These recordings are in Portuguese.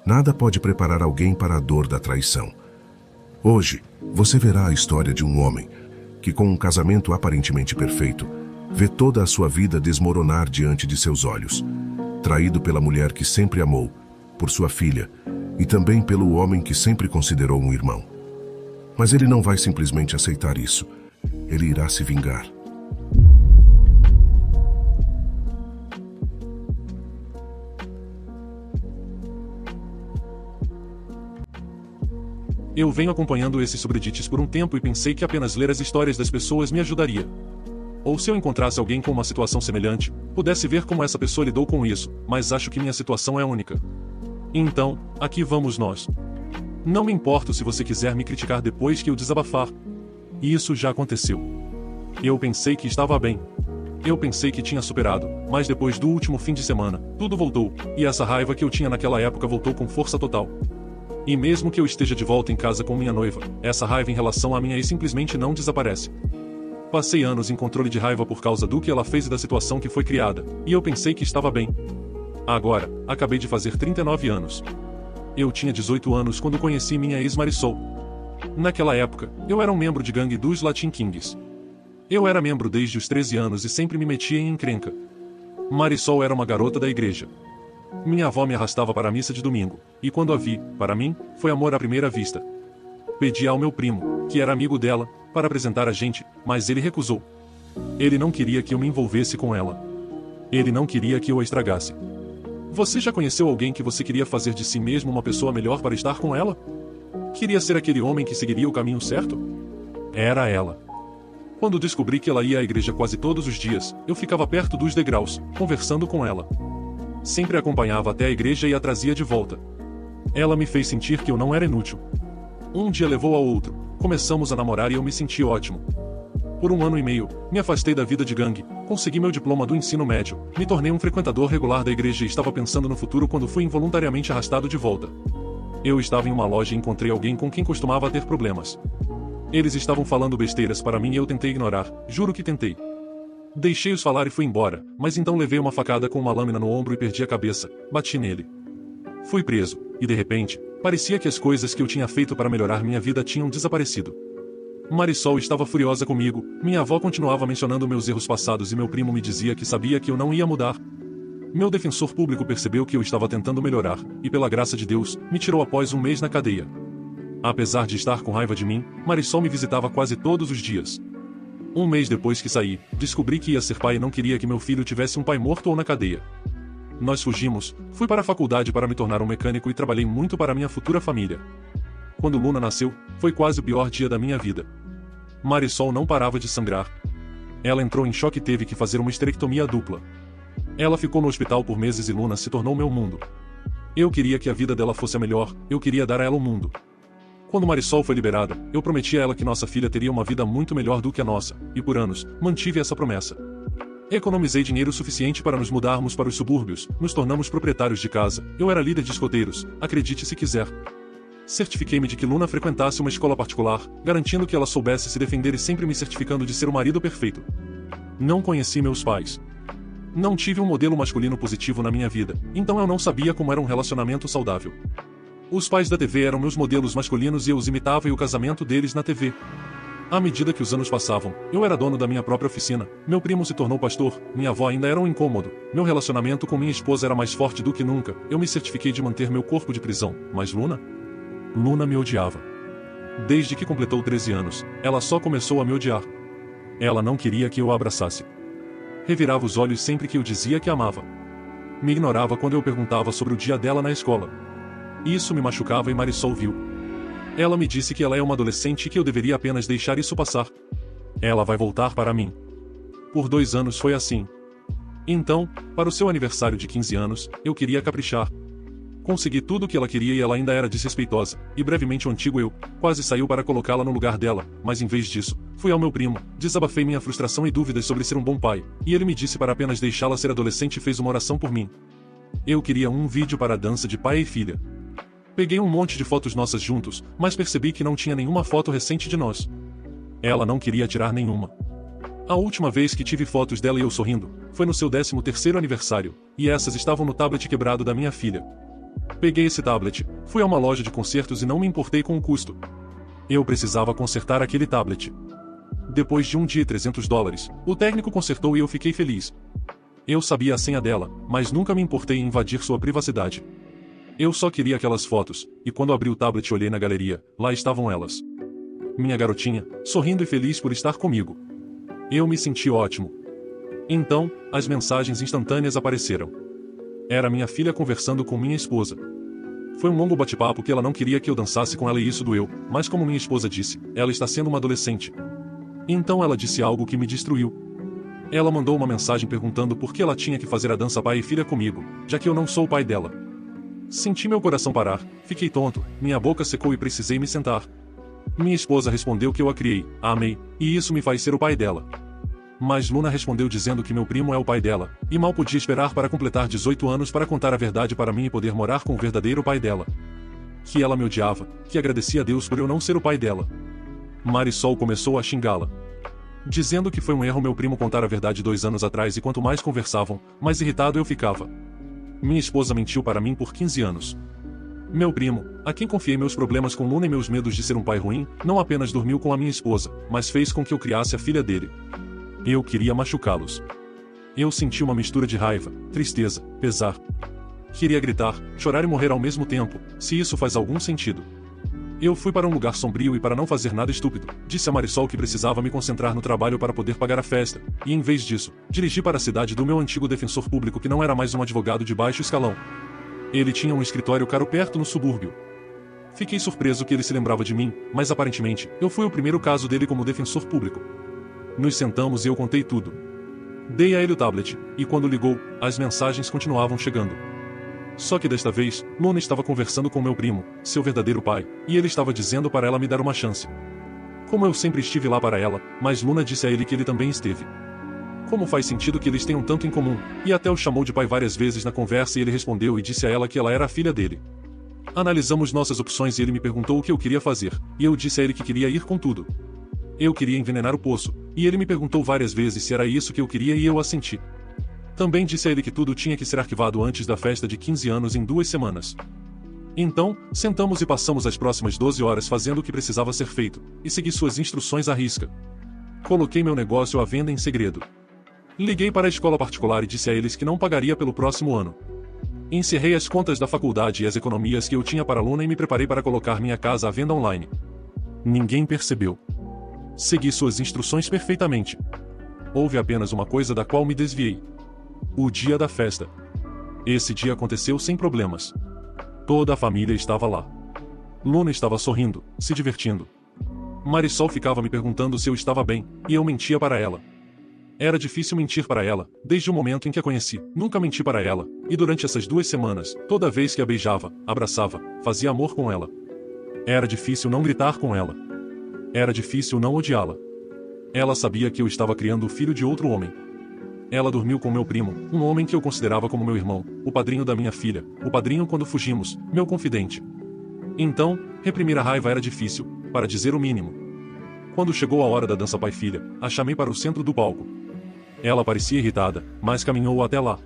Nada pode preparar alguém para a dor da traição. Hoje, você verá a história de um homem que, com um casamento aparentemente perfeito, vê toda a sua vida desmoronar diante de seus olhos. Traído pela mulher que sempre amou, por sua filha, e também pelo homem que sempre considerou um irmão. Mas ele não vai simplesmente aceitar isso. Ele irá se vingar. Eu venho acompanhando esses subreddits por um tempo e pensei que apenas ler as histórias das pessoas me ajudaria. Ou se eu encontrasse alguém com uma situação semelhante, pudesse ver como essa pessoa lidou com isso, mas acho que minha situação é única. Então, aqui vamos nós. Não me importo se você quiser me criticar depois que eu desabafar. Isso já aconteceu. Eu pensei que estava bem. Eu pensei que tinha superado, mas depois do último fim de semana, tudo voltou, e essa raiva que eu tinha naquela época voltou com força total. E mesmo que eu esteja de volta em casa com minha noiva, essa raiva em relação à minha ex simplesmente não desaparece. Passei anos em controle de raiva por causa do que ela fez e da situação que foi criada, e eu pensei que estava bem. Agora, acabei de fazer 39 anos. Eu tinha 18 anos quando conheci minha ex Marisol. Naquela época, eu era um membro de gangue dos Latin Kings. Eu era membro desde os 13 anos e sempre me metia em encrenca. Marisol era uma garota da igreja. Minha avó me arrastava para a missa de domingo, e quando a vi, para mim, foi amor à primeira vista. Pedi ao meu primo, que era amigo dela, para apresentar a gente, mas ele recusou. Ele não queria que eu me envolvesse com ela. Ele não queria que eu a estragasse. Você já conheceu alguém que você queria fazer de si mesmo uma pessoa melhor para estar com ela? Queria ser aquele homem que seguiria o caminho certo? Era ela. Quando descobri que ela ia à igreja quase todos os dias, eu ficava perto dos degraus, conversando com ela. Sempre a acompanhava até a igreja e a trazia de volta. Ela me fez sentir que eu não era inútil. Um dia levou ao outro, começamos a namorar e eu me senti ótimo. Por 1 ano e meio, me afastei da vida de gangue, consegui meu diploma do ensino médio, me tornei um frequentador regular da igreja e estava pensando no futuro quando fui involuntariamente arrastado de volta. Eu estava em uma loja e encontrei alguém com quem costumava ter problemas. Eles estavam falando besteiras para mim e eu tentei ignorar, juro que tentei. Deixei-os falar e fui embora, mas então levei uma facada com uma lâmina no ombro e perdi a cabeça, bati nele. Fui preso, e de repente, parecia que as coisas que eu tinha feito para melhorar minha vida tinham desaparecido. Marisol estava furiosa comigo, minha avó continuava mencionando meus erros passados e meu primo me dizia que sabia que eu não ia mudar. Meu defensor público percebeu que eu estava tentando melhorar, e pela graça de Deus, me tirou após 1 mês na cadeia. Apesar de estar com raiva de mim, Marisol me visitava quase todos os dias. 1 mês depois que saí, descobri que ia ser pai e não queria que meu filho tivesse um pai morto ou na cadeia. Nós fugimos, fui para a faculdade para me tornar um mecânico e trabalhei muito para minha futura família. Quando Luna nasceu, foi quase o pior dia da minha vida. Marisol não parava de sangrar. Ela entrou em choque e teve que fazer uma esterectomia dupla. Ela ficou no hospital por meses e Luna se tornou meu mundo. Eu queria que a vida dela fosse a melhor, eu queria dar a ela o mundo. Quando Marisol foi liberada, eu prometi a ela que nossa filha teria uma vida muito melhor do que a nossa, e por anos, mantive essa promessa. Economizei dinheiro suficiente para nos mudarmos para os subúrbios, nos tornamos proprietários de casa, eu era líder de escoteiros, acredite se quiser. Certifiquei-me de que Luna frequentasse uma escola particular, garantindo que ela soubesse se defender e sempre me certificando de ser o marido perfeito. Não conheci meus pais. Não tive um modelo masculino positivo na minha vida, então eu não sabia como era um relacionamento saudável. Os pais da TV eram meus modelos masculinos e eu os imitava e o casamento deles na TV. À medida que os anos passavam, eu era dono da minha própria oficina, meu primo se tornou pastor, minha avó ainda era um incômodo, meu relacionamento com minha esposa era mais forte do que nunca, eu me certifiquei de manter meu corpo de prisão, mas Luna me odiava. Desde que completou 13 anos, ela só começou a me odiar. Ela não queria que eu a abraçasse. Revirava os olhos sempre que eu dizia que a amava. Me ignorava quando eu perguntava sobre o dia dela na escola. Isso me machucava e Marisol viu. Ela me disse que ela é uma adolescente e que eu deveria apenas deixar isso passar. Ela vai voltar para mim. Por 2 anos foi assim. Então, para o seu aniversário de 15 anos, eu queria caprichar. Consegui tudo o que ela queria e ela ainda era desrespeitosa, e brevemente o antigo eu, quase saiu para colocá-la no lugar dela, mas em vez disso, fui ao meu primo, desabafei minha frustração e dúvidas sobre ser um bom pai, e ele me disse para apenas deixá-la ser adolescente e fez uma oração por mim. Eu queria um vídeo para a dança de pai e filha. Peguei um monte de fotos nossas juntos, mas percebi que não tinha nenhuma foto recente de nós. Ela não queria tirar nenhuma. A última vez que tive fotos dela e eu sorrindo, foi no seu 13º aniversário, e essas estavam no tablet quebrado da minha filha. Peguei esse tablet, fui a uma loja de consertos e não me importei com o custo. Eu precisava consertar aquele tablet. Depois de um dia e $300, o técnico consertou e eu fiquei feliz. Eu sabia a senha dela, mas nunca me importei em invadir sua privacidade. Eu só queria aquelas fotos, e quando abri o tablet e olhei na galeria, lá estavam elas. Minha garotinha, sorrindo e feliz por estar comigo. Eu me senti ótimo. Então, as mensagens instantâneas apareceram. Era minha filha conversando com minha esposa. Foi um longo bate-papo que ela não queria que eu dançasse com ela e isso doeu, mas como minha esposa disse, ela está sendo uma adolescente. Então ela disse algo que me destruiu. Ela mandou uma mensagem perguntando por que ela tinha que fazer a dança pai e filha comigo, já que eu não sou o pai dela. Senti meu coração parar, fiquei tonto, minha boca secou e precisei me sentar. Minha esposa respondeu que eu a criei, a amei, e isso me faz ser o pai dela. Mas Luna respondeu dizendo que meu primo é o pai dela, e mal podia esperar para completar 18 anos para contar a verdade para mim e poder morar com o verdadeiro pai dela. Que ela me odiava, que agradecia a Deus por eu não ser o pai dela. Marisol começou a xingá-la, dizendo que foi um erro meu primo contar a verdade 2 anos atrás e quanto mais conversavam, mais irritado eu ficava. Minha esposa mentiu para mim por 15 anos. Meu primo, a quem confiei meus problemas com Luna e meus medos de ser um pai ruim, não apenas dormiu com a minha esposa, mas fez com que eu criasse a filha dele. Eu queria machucá-los. Eu senti uma mistura de raiva, tristeza, pesar. Queria gritar, chorar e morrer ao mesmo tempo, se isso faz algum sentido. Eu fui para um lugar sombrio e para não fazer nada estúpido, disse a Marisol que precisava me concentrar no trabalho para poder pagar a festa, e em vez disso, dirigi para a cidade do meu antigo defensor público que não era mais um advogado de baixo escalão. Ele tinha um escritório caro perto no subúrbio. Fiquei surpreso que ele se lembrava de mim, mas aparentemente, eu fui o primeiro caso dele como defensor público. Nos sentamos e eu contei tudo. Dei a ele o tablet, e quando ligou, as mensagens continuavam chegando. Só que desta vez, Luna estava conversando com meu primo, seu verdadeiro pai, e ele estava dizendo para ela me dar uma chance. Como eu sempre estive lá para ela, mas Luna disse a ele que ele também esteve. Como faz sentido que eles tenham tanto em comum, e até o chamou de pai várias vezes na conversa e ele respondeu e disse a ela que ela era a filha dele. Analisamos nossas opções e ele me perguntou o que eu queria fazer, e eu disse a ele que queria ir com tudo. Eu queria envenenar o poço, e ele me perguntou várias vezes se era isso que eu queria e eu assenti. Também disse a ele que tudo tinha que ser arquivado antes da festa de 15 anos em 2 semanas. Então, sentamos e passamos as próximas 12 horas fazendo o que precisava ser feito, e segui suas instruções à risca. Coloquei meu negócio à venda em segredo. Liguei para a escola particular e disse a eles que não pagaria pelo próximo ano. Encerrei as contas da faculdade e as economias que eu tinha para a Luna e me preparei para colocar minha casa à venda online. Ninguém percebeu. Segui suas instruções perfeitamente. Houve apenas uma coisa da qual me desviei. O dia da festa. Esse dia aconteceu sem problemas. Toda a família estava lá. Luna estava sorrindo, se divertindo. Marisol ficava me perguntando se eu estava bem, e eu mentia para ela. Era difícil mentir para ela, desde o momento em que a conheci. Nunca menti para ela, e durante essas 2 semanas, toda vez que a beijava, abraçava, fazia amor com ela. Era difícil não gritar com ela. Era difícil não odiá-la. Ela sabia que eu estava criando o filho de outro homem. Ela dormiu com meu primo, um homem que eu considerava como meu irmão, o padrinho da minha filha, o padrinho quando fugimos, meu confidente. Então, reprimir a raiva era difícil, para dizer o mínimo. Quando chegou a hora da dança pai-filha, a chamei para o centro do palco. Ela parecia irritada, mas caminhou até lá.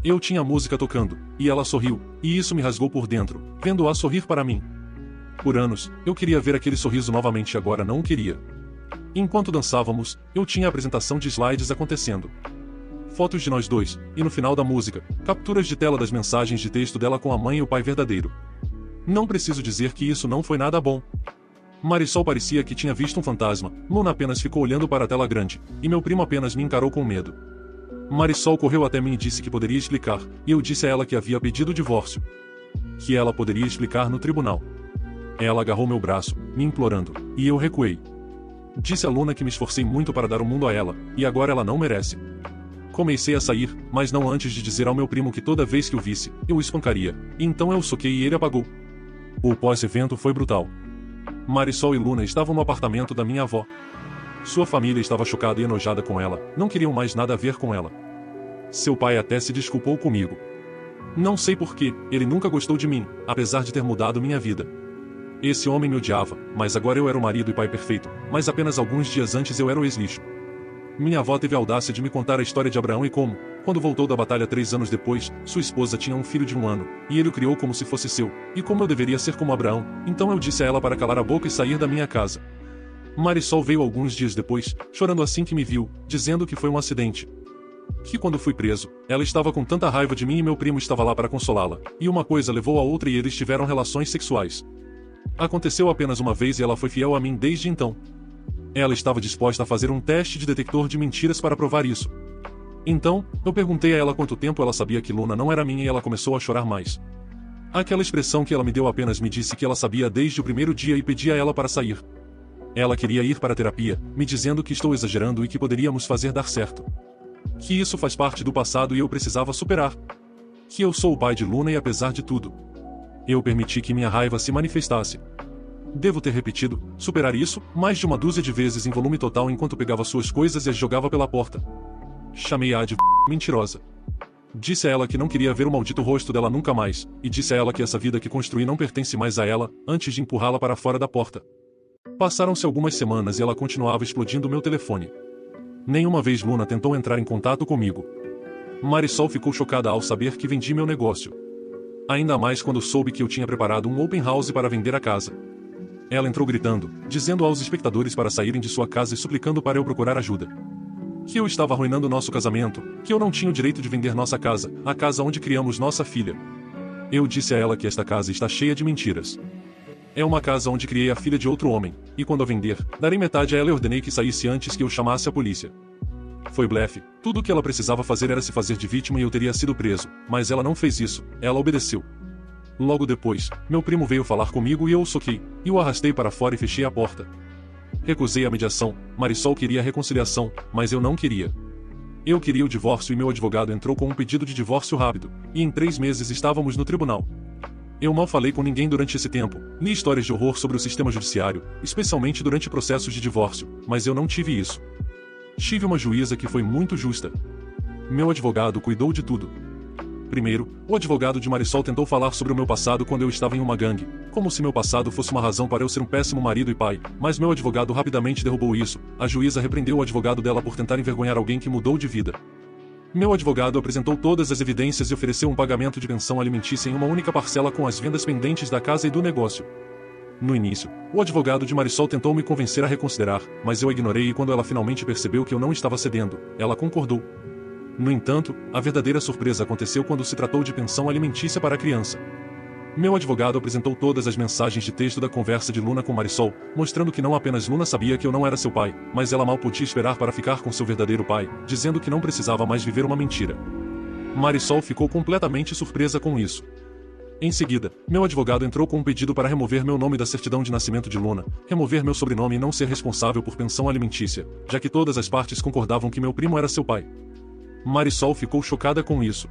Eu tinha música tocando, e ela sorriu, e isso me rasgou por dentro, vendo-a sorrir para mim. Por anos, eu queria ver aquele sorriso novamente e agora não o queria. Enquanto dançávamos, eu tinha a apresentação de slides acontecendo. Fotos de nós dois, e no final da música, capturas de tela das mensagens de texto dela com a mãe e o pai verdadeiro. Não preciso dizer que isso não foi nada bom. Marisol parecia que tinha visto um fantasma, Luna apenas ficou olhando para a tela grande, e meu primo apenas me encarou com medo. Marisol correu até mim e disse que poderia explicar, e eu disse a ela que havia pedido o divórcio. Que ela poderia explicar no tribunal. Ela agarrou meu braço, me implorando, e eu recuei. Disse a Luna que me esforcei muito para dar o mundo a ela, e agora ela não merece. Comecei a sair, mas não antes de dizer ao meu primo que toda vez que o visse, eu o espancaria, então eu o soquei e ele apagou. O pós-evento foi brutal. Marisol e Luna estavam no apartamento da minha avó. Sua família estava chocada e enojada com ela, não queriam mais nada a ver com ela. Seu pai até se desculpou comigo. Não sei porquê, ele nunca gostou de mim, apesar de ter mudado minha vida. Esse homem me odiava, mas agora eu era o marido e pai perfeito, mas apenas alguns dias antes eu era o ex-lixo. Minha avó teve a audácia de me contar a história de Abraão e como, Quando voltou da batalha 3 anos depois, sua esposa tinha um filho de 1 ano, e ele o criou como se fosse seu, e como eu deveria ser como Abraão, então eu disse a ela para calar a boca e sair da minha casa. Marisol veio alguns dias depois, chorando assim que me viu, dizendo que foi um acidente. Que quando fui preso, ela estava com tanta raiva de mim e meu primo estava lá para consolá-la, e uma coisa levou a outra e eles tiveram relações sexuais. Aconteceu apenas uma vez e ela foi fiel a mim desde então. Ela estava disposta a fazer um teste de detector de mentiras para provar isso. Então, eu perguntei a ela quanto tempo ela sabia que Luna não era minha e ela começou a chorar mais. Aquela expressão que ela me deu apenas me disse que ela sabia desde o primeiro dia e pedi a ela para sair. Ela queria ir para a terapia, me dizendo que estou exagerando e que poderíamos fazer dar certo. Que isso faz parte do passado e eu precisava superar. Que eu sou o pai de Luna e apesar de tudo, eu permiti que minha raiva se manifestasse. Devo ter repetido, superar isso, mais de uma dúzia de vezes em volume total enquanto pegava suas coisas e as jogava pela porta. Chamei-a de mentirosa. Disse a ela que não queria ver o maldito rosto dela nunca mais, e disse a ela que essa vida que construí não pertence mais a ela, antes de empurrá-la para fora da porta. Passaram-se algumas semanas e ela continuava explodindo meu telefone. Nenhuma vez Luna tentou entrar em contato comigo. Marisol ficou chocada ao saber que vendi meu negócio. Ainda mais quando soube que eu tinha preparado um open house para vender a casa. Ela entrou gritando, dizendo aos espectadores para saírem de sua casa e suplicando para eu procurar ajuda. Que eu estava arruinando nosso casamento, que eu não tinha o direito de vender nossa casa, a casa onde criamos nossa filha. Eu disse a ela que esta casa está cheia de mentiras. É uma casa onde criei a filha de outro homem, e quando a vender, darei metade a ela e ordenei que saísse antes que eu chamasse a polícia. Foi blefe, tudo o que ela precisava fazer era se fazer de vítima e eu teria sido preso, mas ela não fez isso, ela obedeceu. Logo depois, meu primo veio falar comigo e eu o soquei, e o arrastei para fora e fechei a porta. Recusei a mediação, Marisol queria a reconciliação, mas eu não queria. Eu queria o divórcio e meu advogado entrou com um pedido de divórcio rápido, e em 3 meses estávamos no tribunal. Eu mal falei com ninguém durante esse tempo, li histórias de horror sobre o sistema judiciário, especialmente durante processos de divórcio, mas eu não tive isso. Tive uma juíza que foi muito justa. Meu advogado cuidou de tudo. Primeiro, o advogado de Marisol tentou falar sobre o meu passado quando eu estava em uma gangue, como se meu passado fosse uma razão para eu ser um péssimo marido e pai, mas meu advogado rapidamente derrubou isso. A juíza repreendeu o advogado dela por tentar envergonhar alguém que mudou de vida. Meu advogado apresentou todas as evidências e ofereceu um pagamento de pensão alimentícia em uma única parcela com as vendas pendentes da casa e do negócio. No início, o advogado de Marisol tentou me convencer a reconsiderar, mas eu ignorei e quando ela finalmente percebeu que eu não estava cedendo, ela concordou. No entanto, a verdadeira surpresa aconteceu quando se tratou de pensão alimentícia para a criança. Meu advogado apresentou todas as mensagens de texto da conversa de Luna com Marisol, mostrando que não apenas Luna sabia que eu não era seu pai, mas ela mal podia esperar para ficar com seu verdadeiro pai, dizendo que não precisava mais viver uma mentira. Marisol ficou completamente surpresa com isso. Em seguida, meu advogado entrou com um pedido para remover meu nome da certidão de nascimento de Luna, remover meu sobrenome e não ser responsável por pensão alimentícia, já que todas as partes concordavam que meu primo era seu pai. Marisol ficou chocada com isso.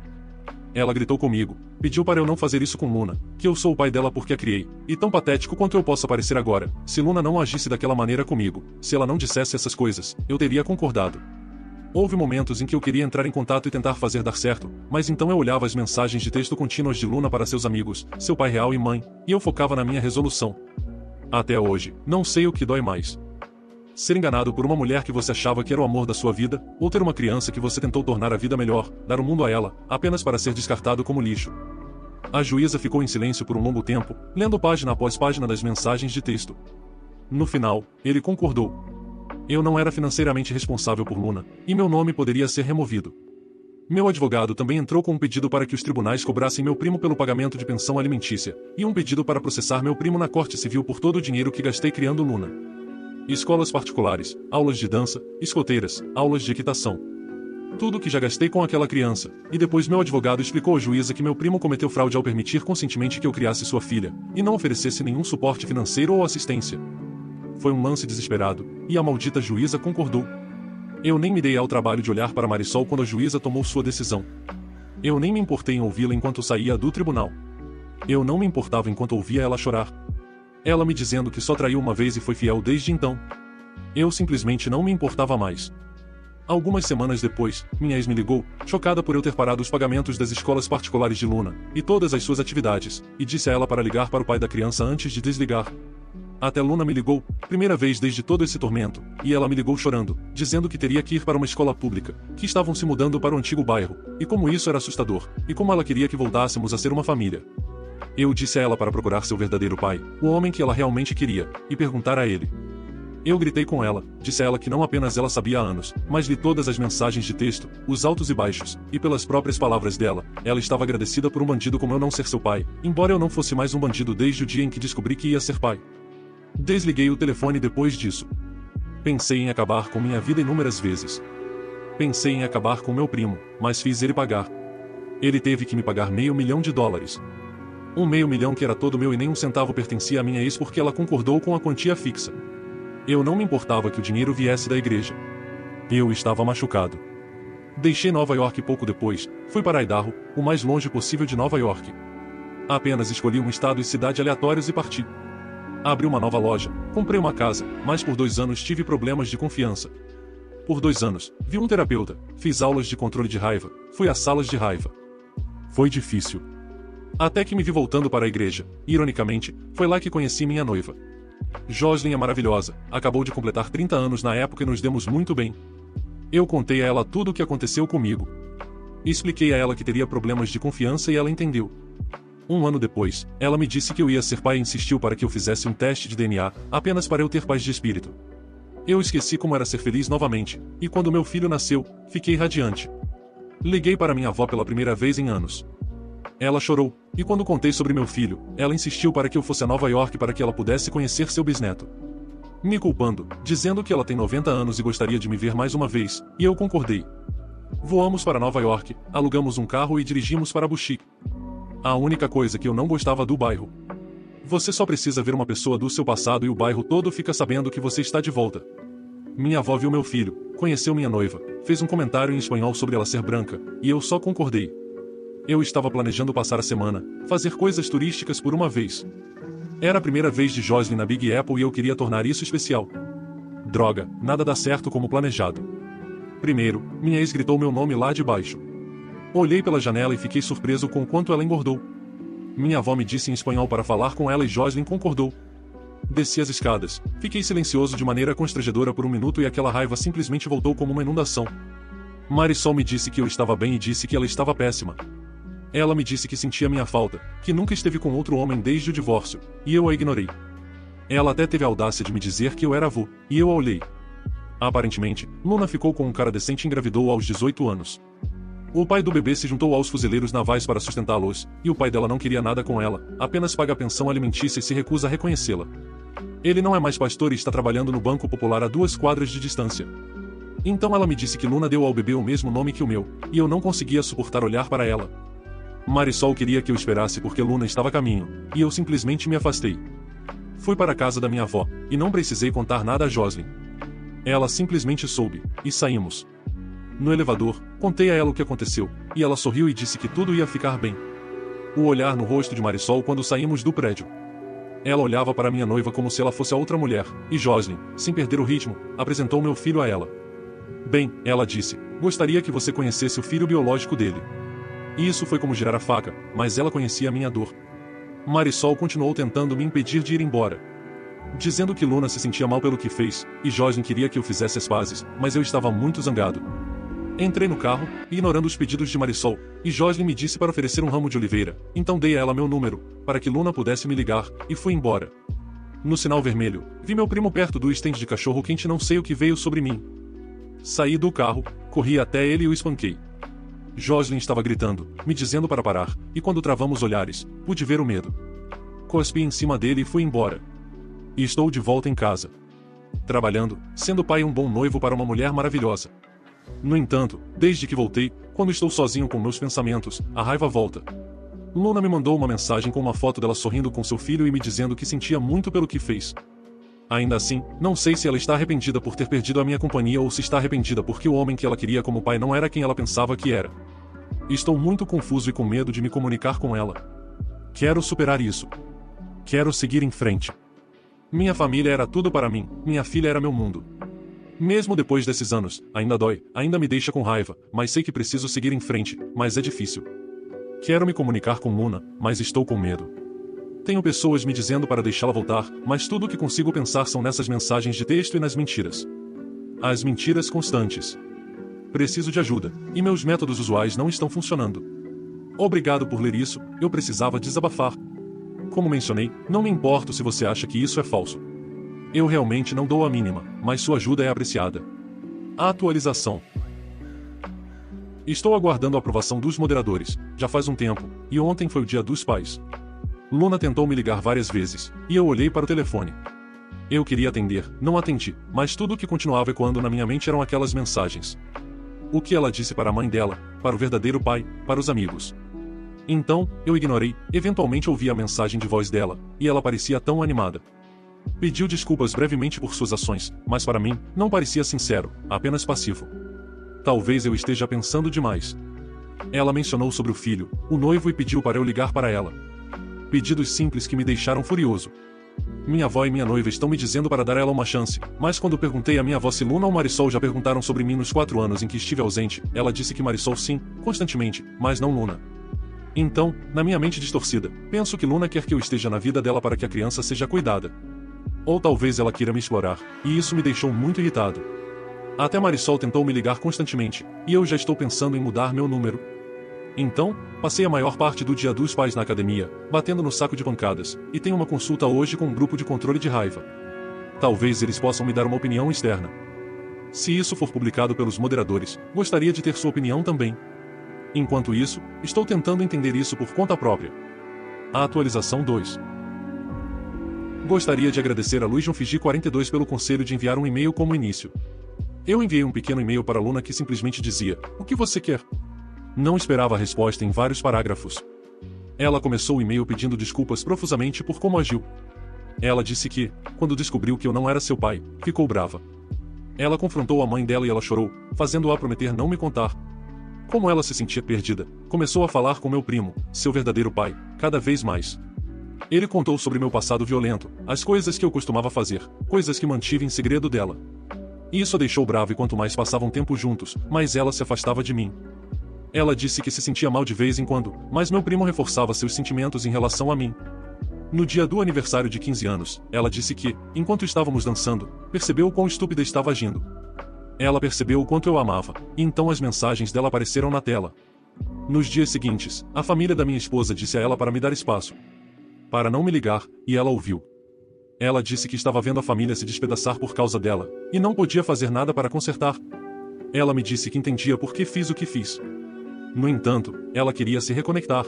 Ela gritou comigo, pediu para eu não fazer isso com Luna, que eu sou o pai dela porque a criei, e tão patético quanto eu possa parecer agora, se Luna não agisse daquela maneira comigo, se ela não dissesse essas coisas, eu teria concordado. Houve momentos em que eu queria entrar em contato e tentar fazer dar certo, mas então eu olhava as mensagens de texto contínuas de Luna para seus amigos, seu pai real e mãe, e eu focava na minha resolução. Até hoje, não sei o que dói mais. Ser enganado por uma mulher que você achava que era o amor da sua vida, ou ter uma criança que você tentou tornar a vida melhor, dar o mundo a ela, apenas para ser descartado como lixo. A juíza ficou em silêncio por um longo tempo, lendo página após página das mensagens de texto. No final, ele concordou. Eu não era financeiramente responsável por Luna, e meu nome poderia ser removido. Meu advogado também entrou com um pedido para que os tribunais cobrassem meu primo pelo pagamento de pensão alimentícia, e um pedido para processar meu primo na corte civil por todo o dinheiro que gastei criando Luna. Escolas particulares, aulas de dança, escoteiras, aulas de equitação. Tudo o que já gastei com aquela criança, e depois meu advogado explicou à juíza que meu primo cometeu fraude ao permitir conscientemente que eu criasse sua filha, e não oferecesse nenhum suporte financeiro ou assistência. Foi um lance desesperado, e a maldita juíza concordou. Eu nem me dei ao trabalho de olhar para Marisol quando a juíza tomou sua decisão. Eu nem me importei em ouvi-la enquanto saía do tribunal. Eu não me importava enquanto ouvia ela chorar. Ela me dizendo que só traiu uma vez e foi fiel desde então. Eu simplesmente não me importava mais. Algumas semanas depois, minha ex me ligou, chocada por eu ter parado os pagamentos das escolas particulares de Luna, e todas as suas atividades, e disse a ela para ligar para o pai da criança antes de desligar. Até Luna me ligou, primeira vez desde todo esse tormento, e ela me ligou chorando, dizendo que teria que ir para uma escola pública, que estavam se mudando para o antigo bairro, e como isso era assustador, e como ela queria que voltássemos a ser uma família. Eu disse a ela para procurar seu verdadeiro pai, o homem que ela realmente queria, e perguntar a ele. Eu gritei com ela, disse a ela que não apenas ela sabia há anos, mas li todas as mensagens de texto, os altos e baixos, e pelas próprias palavras dela, ela estava agradecida por um bandido como eu não ser seu pai, embora eu não fosse mais um bandido desde o dia em que descobri que ia ser pai. Desliguei o telefone depois disso. Pensei em acabar com minha vida inúmeras vezes. Pensei em acabar com meu primo, mas fiz ele pagar. Ele teve que me pagar $500 mil. $500 mil que era todo meu e nem um centavo pertencia à minha ex porque ela concordou com a quantia fixa. Eu não me importava que o dinheiro viesse da igreja. Eu estava machucado. Deixei Nova York pouco depois, fui para Idaho, o mais longe possível de Nova York. Apenas escolhi um estado e cidade aleatórios e parti. Abri uma nova loja, comprei uma casa, mas por 2 anos tive problemas de confiança. Por 2 anos, vi um terapeuta, fiz aulas de controle de raiva, fui a salas de raiva. Foi difícil. Até que me vi voltando para a igreja, e, ironicamente, foi lá que conheci minha noiva. Joslyn é maravilhosa, acabou de completar 30 anos na época e nos demos muito bem. Eu contei a ela tudo o que aconteceu comigo. Expliquei a ela que teria problemas de confiança e ela entendeu. 1 ano depois, ela me disse que eu ia ser pai e insistiu para que eu fizesse um teste de DNA, apenas para eu ter paz de espírito. Eu esqueci como era ser feliz novamente, e quando meu filho nasceu, fiquei radiante. Liguei para minha avó pela primeira vez em anos. Ela chorou, e quando contei sobre meu filho, ela insistiu para que eu fosse a Nova York para que ela pudesse conhecer seu bisneto. Me culpando, dizendo que ela tem 90 anos e gostaria de me ver mais uma vez, e eu concordei. Voamos para Nova York, alugamos um carro e dirigimos para Bushwick. A única coisa que eu não gostava do bairro. Você só precisa ver uma pessoa do seu passado e o bairro todo fica sabendo que você está de volta. Minha avó viu meu filho, conheceu minha noiva, fez um comentário em espanhol sobre ela ser branca, e eu só concordei. Eu estava planejando passar a semana, fazer coisas turísticas por uma vez. Era a primeira vez de Joslyn na Big Apple e eu queria tornar isso especial. Droga, nada dá certo como planejado. Primeiro, minha ex gritou meu nome lá de baixo. Olhei pela janela e fiquei surpreso com o quanto ela engordou. Minha avó me disse em espanhol para falar com ela e Joslyn concordou. Desci as escadas, fiquei silencioso de maneira constrangedora por 1 minuto e aquela raiva simplesmente voltou como uma inundação. Marisol me disse que eu estava bem e disse que ela estava péssima. Ela me disse que sentia minha falta, que nunca esteve com outro homem desde o divórcio, e eu a ignorei. Ela até teve a audácia de me dizer que eu era avô, e eu a olhei. Aparentemente, Luna ficou com um cara decente e engravidou aos 18 anos. O pai do bebê se juntou aos fuzileiros navais para sustentá-los, e o pai dela não queria nada com ela, apenas paga a pensão alimentícia e se recusa a reconhecê-la. Ele não é mais pastor e está trabalhando no Banco Popular a 2 quadras de distância. Então ela me disse que Luna deu ao bebê o mesmo nome que o meu, e eu não conseguia suportar olhar para ela. Marisol queria que eu esperasse porque Luna estava a caminho, e eu simplesmente me afastei. Fui para a casa da minha avó, e não precisei contar nada a Joslyn. Ela simplesmente soube, e saímos. No elevador, contei a ela o que aconteceu, e ela sorriu e disse que tudo ia ficar bem. O olhar no rosto de Marisol quando saímos do prédio. Ela olhava para minha noiva como se ela fosse a outra mulher, e Joslyn, sem perder o ritmo, apresentou meu filho a ela. Bem, ela disse, gostaria que você conhecesse o filho biológico dele. E isso foi como girar a faca, mas ela conhecia a minha dor. Marisol continuou tentando me impedir de ir embora. Dizendo que Luna se sentia mal pelo que fez, e Joslyn queria que eu fizesse as pazes, mas eu estava muito zangado. Entrei no carro, ignorando os pedidos de Marisol, e Joslyn me disse para oferecer um ramo de oliveira, então dei a ela meu número, para que Luna pudesse me ligar, e fui embora. No sinal vermelho, vi meu primo perto do stand de cachorro-quente, não sei o que veio sobre mim. Saí do carro, corri até ele e o espanquei. Joslyn estava gritando, me dizendo para parar, e quando travamos olhares, pude ver o medo. Cospi em cima dele e fui embora. E estou de volta em casa. Trabalhando, sendo pai e um bom noivo para uma mulher maravilhosa. No entanto, desde que voltei, quando estou sozinho com meus pensamentos, a raiva volta. Luna me mandou uma mensagem com uma foto dela sorrindo com seu filho e me dizendo que sentia muito pelo que fez. Ainda assim, não sei se ela está arrependida por ter perdido a minha companhia ou se está arrependida porque o homem que ela queria como pai não era quem ela pensava que era. Estou muito confuso e com medo de me comunicar com ela. Quero superar isso. Quero seguir em frente. Minha família era tudo para mim, minha filha era meu mundo. Mesmo depois desses anos, ainda dói, ainda me deixa com raiva, mas sei que preciso seguir em frente, mas é difícil. Quero me comunicar com Luna, mas estou com medo. tenho pessoas me dizendo para deixá-la voltar, mas tudo o que consigo pensar são nessas mensagens de texto e nas mentiras. As mentiras constantes. Preciso de ajuda, e meus métodos usuais não estão funcionando. Obrigado por ler isso, eu precisava desabafar. Como mencionei, não me importo se você acha que isso é falso. Eu realmente não dou a mínima, mas sua ajuda é apreciada. Atualização. Estou aguardando a aprovação dos moderadores, já faz um tempo, e ontem foi o Dia dos Pais. Luna tentou me ligar várias vezes, e eu olhei para o telefone. Eu queria atender, não atendi, mas tudo o que continuava ecoando na minha mente eram aquelas mensagens. O que ela disse para a mãe dela, para o verdadeiro pai, para os amigos. Então, eu ignorei, eventualmente ouvi a mensagem de voz dela, e ela parecia tão animada. Pediu desculpas brevemente por suas ações, mas para mim, não parecia sincero, apenas passivo. Talvez eu esteja pensando demais. Ela mencionou sobre o filho, o noivo e pediu para eu ligar para ela. Pedidos simples que me deixaram furioso. Minha avó e minha noiva estão me dizendo para dar a ela uma chance, mas quando perguntei a minha avó se Luna ou Marisol já perguntaram sobre mim nos 4 anos em que estive ausente, ela disse que Marisol sim, constantemente, mas não Luna. Então, na minha mente distorcida, penso que Luna quer que eu esteja na vida dela para que a criança seja cuidada. Ou talvez ela queira me explorar, e isso me deixou muito irritado. Até Marisol tentou me ligar constantemente, e eu já estou pensando em mudar meu número. Então, passei a maior parte do Dia dos Pais na academia, batendo no saco de pancadas, e tenho uma consulta hoje com um grupo de controle de raiva. Talvez eles possam me dar uma opinião externa. Se isso for publicado pelos moderadores, gostaria de ter sua opinião também. Enquanto isso, estou tentando entender isso por conta própria. A atualização 2. Gostaria de agradecer a LuizJoãoFigi42 pelo conselho de enviar um e-mail como início. Eu enviei um pequeno e-mail para a Luna que simplesmente dizia: "O que você quer?" Não esperava a resposta em vários parágrafos. Ela começou o e-mail pedindo desculpas profusamente por como agiu. Ela disse que, quando descobriu que eu não era seu pai, ficou brava. Ela confrontou a mãe dela e ela chorou, fazendo-a prometer não me contar. Como ela se sentia perdida, começou a falar com meu primo, seu verdadeiro pai, cada vez mais. Ele contou sobre meu passado violento, as coisas que eu costumava fazer, coisas que mantive em segredo dela. Isso a deixou brava e quanto mais passavam tempo juntos, mais ela se afastava de mim. Ela disse que se sentia mal de vez em quando, mas meu primo reforçava seus sentimentos em relação a mim. No dia do aniversário de 15 anos, ela disse que, enquanto estávamos dançando, percebeu o quão estúpida estava agindo. Ela percebeu o quanto eu amava, e então as mensagens dela apareceram na tela. Nos dias seguintes, a família da minha esposa disse a ela para me dar espaço. Para não me ligar, e ela ouviu. Ela disse que estava vendo a família se despedaçar por causa dela, e não podia fazer nada para consertar. Ela me disse que entendia por que fiz o que fiz. No entanto, ela queria se reconectar.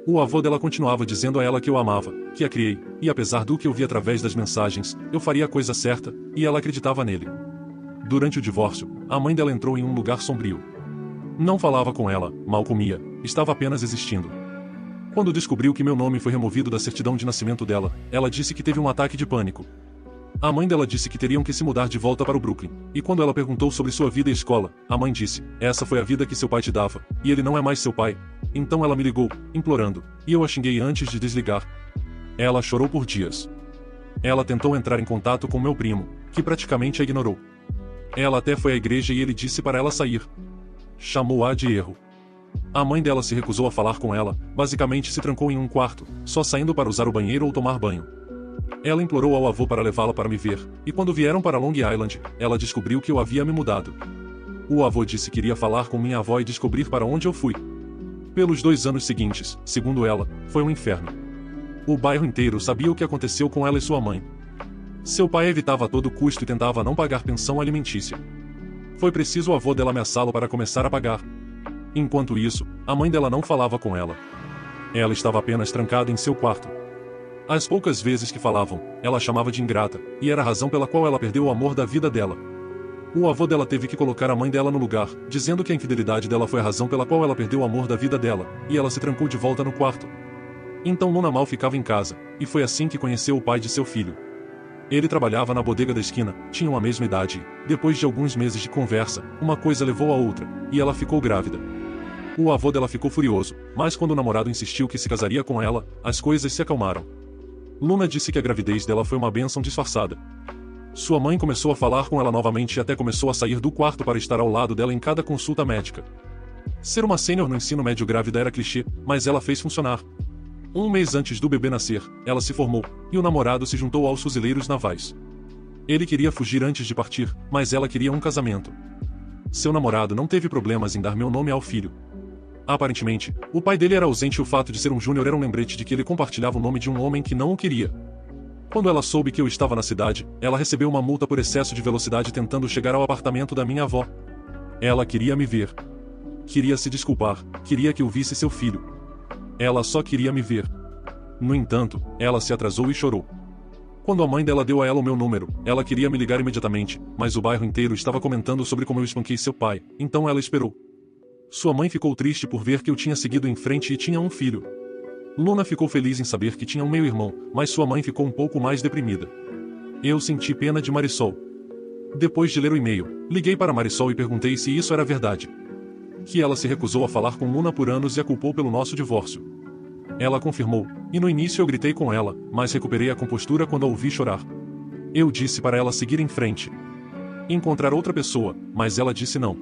O avô dela continuava dizendo a ela que eu amava, que a criei, e apesar do que eu vi através das mensagens, eu faria a coisa certa, e ela acreditava nele. Durante o divórcio, a mãe dela entrou em um lugar sombrio. Não falava com ela, mal comia, estava apenas existindo. Quando descobriu que meu nome foi removido da certidão de nascimento dela, ela disse que teve um ataque de pânico. A mãe dela disse que teriam que se mudar de volta para o Brooklyn, e quando ela perguntou sobre sua vida e escola, a mãe disse: "Essa foi a vida que seu pai te dava, e ele não é mais seu pai." Então ela me ligou, implorando, e eu a xinguei antes de desligar. Ela chorou por dias. Ela tentou entrar em contato com meu primo, que praticamente a ignorou. Ela até foi à igreja e ele disse para ela sair. Chamou-a de erro. A mãe dela se recusou a falar com ela, basicamente se trancou em um quarto, só saindo para usar o banheiro ou tomar banho. Ela implorou ao avô para levá-la para me ver, e quando vieram para Long Island, ela descobriu que eu havia me mudado. O avô disse que iria falar com minha avó e descobrir para onde eu fui. Pelos 2 anos seguintes, segundo ela, foi um inferno. O bairro inteiro sabia o que aconteceu com ela e sua mãe. Seu pai evitava a todo custo e tentava não pagar pensão alimentícia. Foi preciso o avô dela ameaçá-lo para começar a pagar. Enquanto isso, a mãe dela não falava com ela. Ela estava apenas trancada em seu quarto. As poucas vezes que falavam, ela a chamava de ingrata, e era a razão pela qual ela perdeu o amor da vida dela. O avô dela teve que colocar a mãe dela no lugar, dizendo que a infidelidade dela foi a razão pela qual ela perdeu o amor da vida dela, e ela se trancou de volta no quarto. Então Luna mal ficava em casa, e foi assim que conheceu o pai de seu filho. Ele trabalhava na bodega da esquina, tinham a mesma idade, e, depois de alguns meses de conversa, uma coisa levou a outra, e ela ficou grávida. O avô dela ficou furioso, mas quando o namorado insistiu que se casaria com ela, as coisas se acalmaram. Luna disse que a gravidez dela foi uma bênção disfarçada. Sua mãe começou a falar com ela novamente e até começou a sair do quarto para estar ao lado dela em cada consulta médica. Ser uma sênior no ensino médio grávida era clichê, mas ela fez funcionar. Um mês antes do bebê nascer, ela se formou, e o namorado se juntou aos fuzileiros navais. Ele queria fugir antes de partir, mas ela queria um casamento. Seu namorado não teve problemas em dar meu nome ao filho. Aparentemente, o pai dele era ausente e o fato de ser um júnior era um lembrete de que ele compartilhava o nome de um homem que não o queria. Quando ela soube que eu estava na cidade, ela recebeu uma multa por excesso de velocidade tentando chegar ao apartamento da minha avó. Ela queria me ver. Queria se desculpar, queria que eu visse seu filho. Ela só queria me ver. No entanto, ela se atrasou e chorou. Quando a mãe dela deu a ela o meu número, ela queria me ligar imediatamente, mas o bairro inteiro estava comentando sobre como eu espanquei seu pai, então ela esperou. Sua mãe ficou triste por ver que eu tinha seguido em frente e tinha um filho. Luna ficou feliz em saber que tinha um meio-irmão, mas sua mãe ficou um pouco mais deprimida. Eu senti pena de Marisol. Depois de ler o e-mail, liguei para Marisol e perguntei se isso era verdade. Que ela se recusou a falar com Luna por anos e a culpou pelo nosso divórcio. Ela confirmou, e no início eu gritei com ela, mas recuperei a compostura quando a ouvi chorar. Eu disse para ela seguir em frente. Encontrar outra pessoa, mas ela disse não.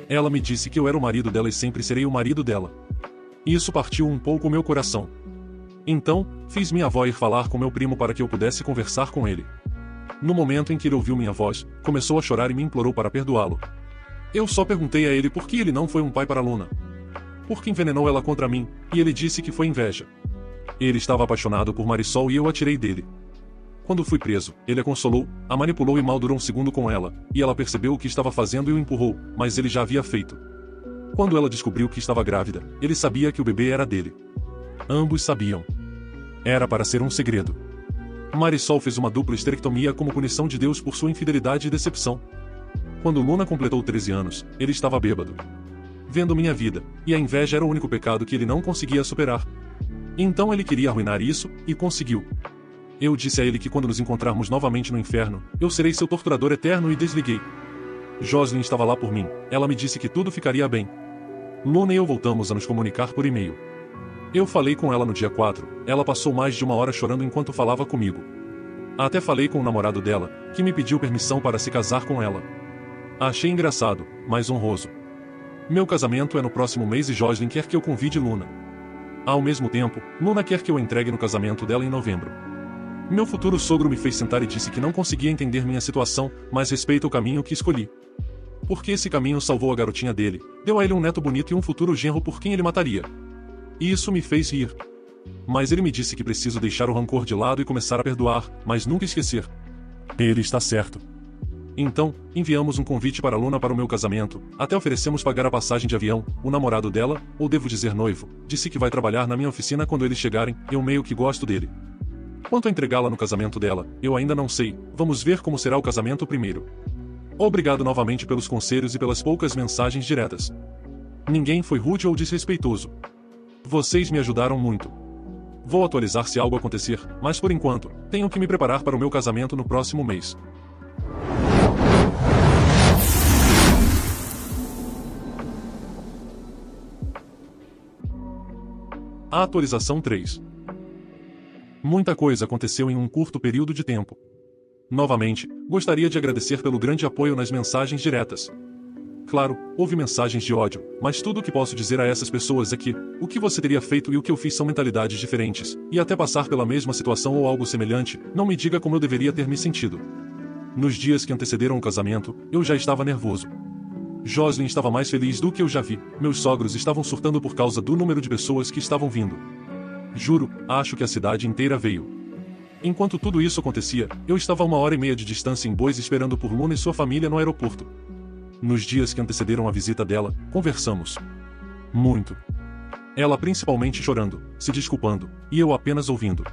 Ela me disse que eu era o marido dela e sempre serei o marido dela. Isso partiu um pouco o meu coração. Então, fiz minha avó ir falar com meu primo para que eu pudesse conversar com ele. No momento em que ele ouviu minha voz, começou a chorar e me implorou para perdoá-lo. Eu só perguntei a ele por que ele não foi um pai para Luna. Porque envenenou ela contra mim, e ele disse que foi inveja. Ele estava apaixonado por Marisol e eu a tirei dele. Quando fui preso, ele a consolou, a manipulou e mal durou um segundo com ela, e ela percebeu o que estava fazendo e o empurrou, mas ele já havia feito. Quando ela descobriu que estava grávida, ele sabia que o bebê era dele. Ambos sabiam. Era para ser um segredo. Marisol fez uma dupla esterectomia como punição de Deus por sua infidelidade e decepção. Quando Luna completou 13 anos, ele estava bêbado. Vendo minha vida, e a inveja era o único pecado que ele não conseguia superar. Então ele queria arruinar isso, e conseguiu. Eu disse a ele que quando nos encontrarmos novamente no inferno, eu serei seu torturador eterno e desliguei. Jocelyn estava lá por mim, ela me disse que tudo ficaria bem. Luna e eu voltamos a nos comunicar por e-mail. Eu falei com ela no dia 4, ela passou mais de 1 hora chorando enquanto falava comigo. Até falei com o namorado dela, que me pediu permissão para se casar com ela. Achei engraçado, mas honroso. Meu casamento é no próximo mês e Jocelyn quer que eu convide Luna. Ao mesmo tempo, Luna quer que eu entregue no casamento dela em novembro. Meu futuro sogro me fez sentar e disse que não conseguia entender minha situação, mas respeita o caminho que escolhi. Porque esse caminho salvou a garotinha dele, deu a ele um neto bonito e um futuro genro por quem ele mataria. E isso me fez rir. Mas ele me disse que preciso deixar o rancor de lado e começar a perdoar, mas nunca esquecer. Ele está certo. Então, enviamos um convite para Luna para o meu casamento, até oferecemos pagar a passagem de avião. O namorado dela, ou devo dizer noivo, disse que vai trabalhar na minha oficina quando eles chegarem, eu meio que gosto dele. Quanto a entregá-la no casamento dela, eu ainda não sei, vamos ver como será o casamento primeiro. Obrigado novamente pelos conselhos e pelas poucas mensagens diretas. Ninguém foi rude ou desrespeitoso. Vocês me ajudaram muito. Vou atualizar se algo acontecer, mas por enquanto, tenho que me preparar para o meu casamento no próximo mês. A atualização 3. Muita coisa aconteceu em um curto período de tempo. Novamente, gostaria de agradecer pelo grande apoio nas mensagens diretas. Claro, houve mensagens de ódio, mas tudo o que posso dizer a essas pessoas é que, o que você teria feito e o que eu fiz são mentalidades diferentes, e até passar pela mesma situação ou algo semelhante, não me diga como eu deveria ter me sentido. Nos dias que antecederam o casamento, eu já estava nervoso. Jocelyn estava mais feliz do que eu já vi, meus sogros estavam surtando por causa do número de pessoas que estavam vindo. Juro, acho que a cidade inteira veio. Enquanto tudo isso acontecia, eu estava a 1h30 de distância em Boise esperando por Luna e sua família no aeroporto. Nos dias que antecederam a visita dela, conversamos. Muito. Ela principalmente chorando, se desculpando, e eu apenas ouvindo.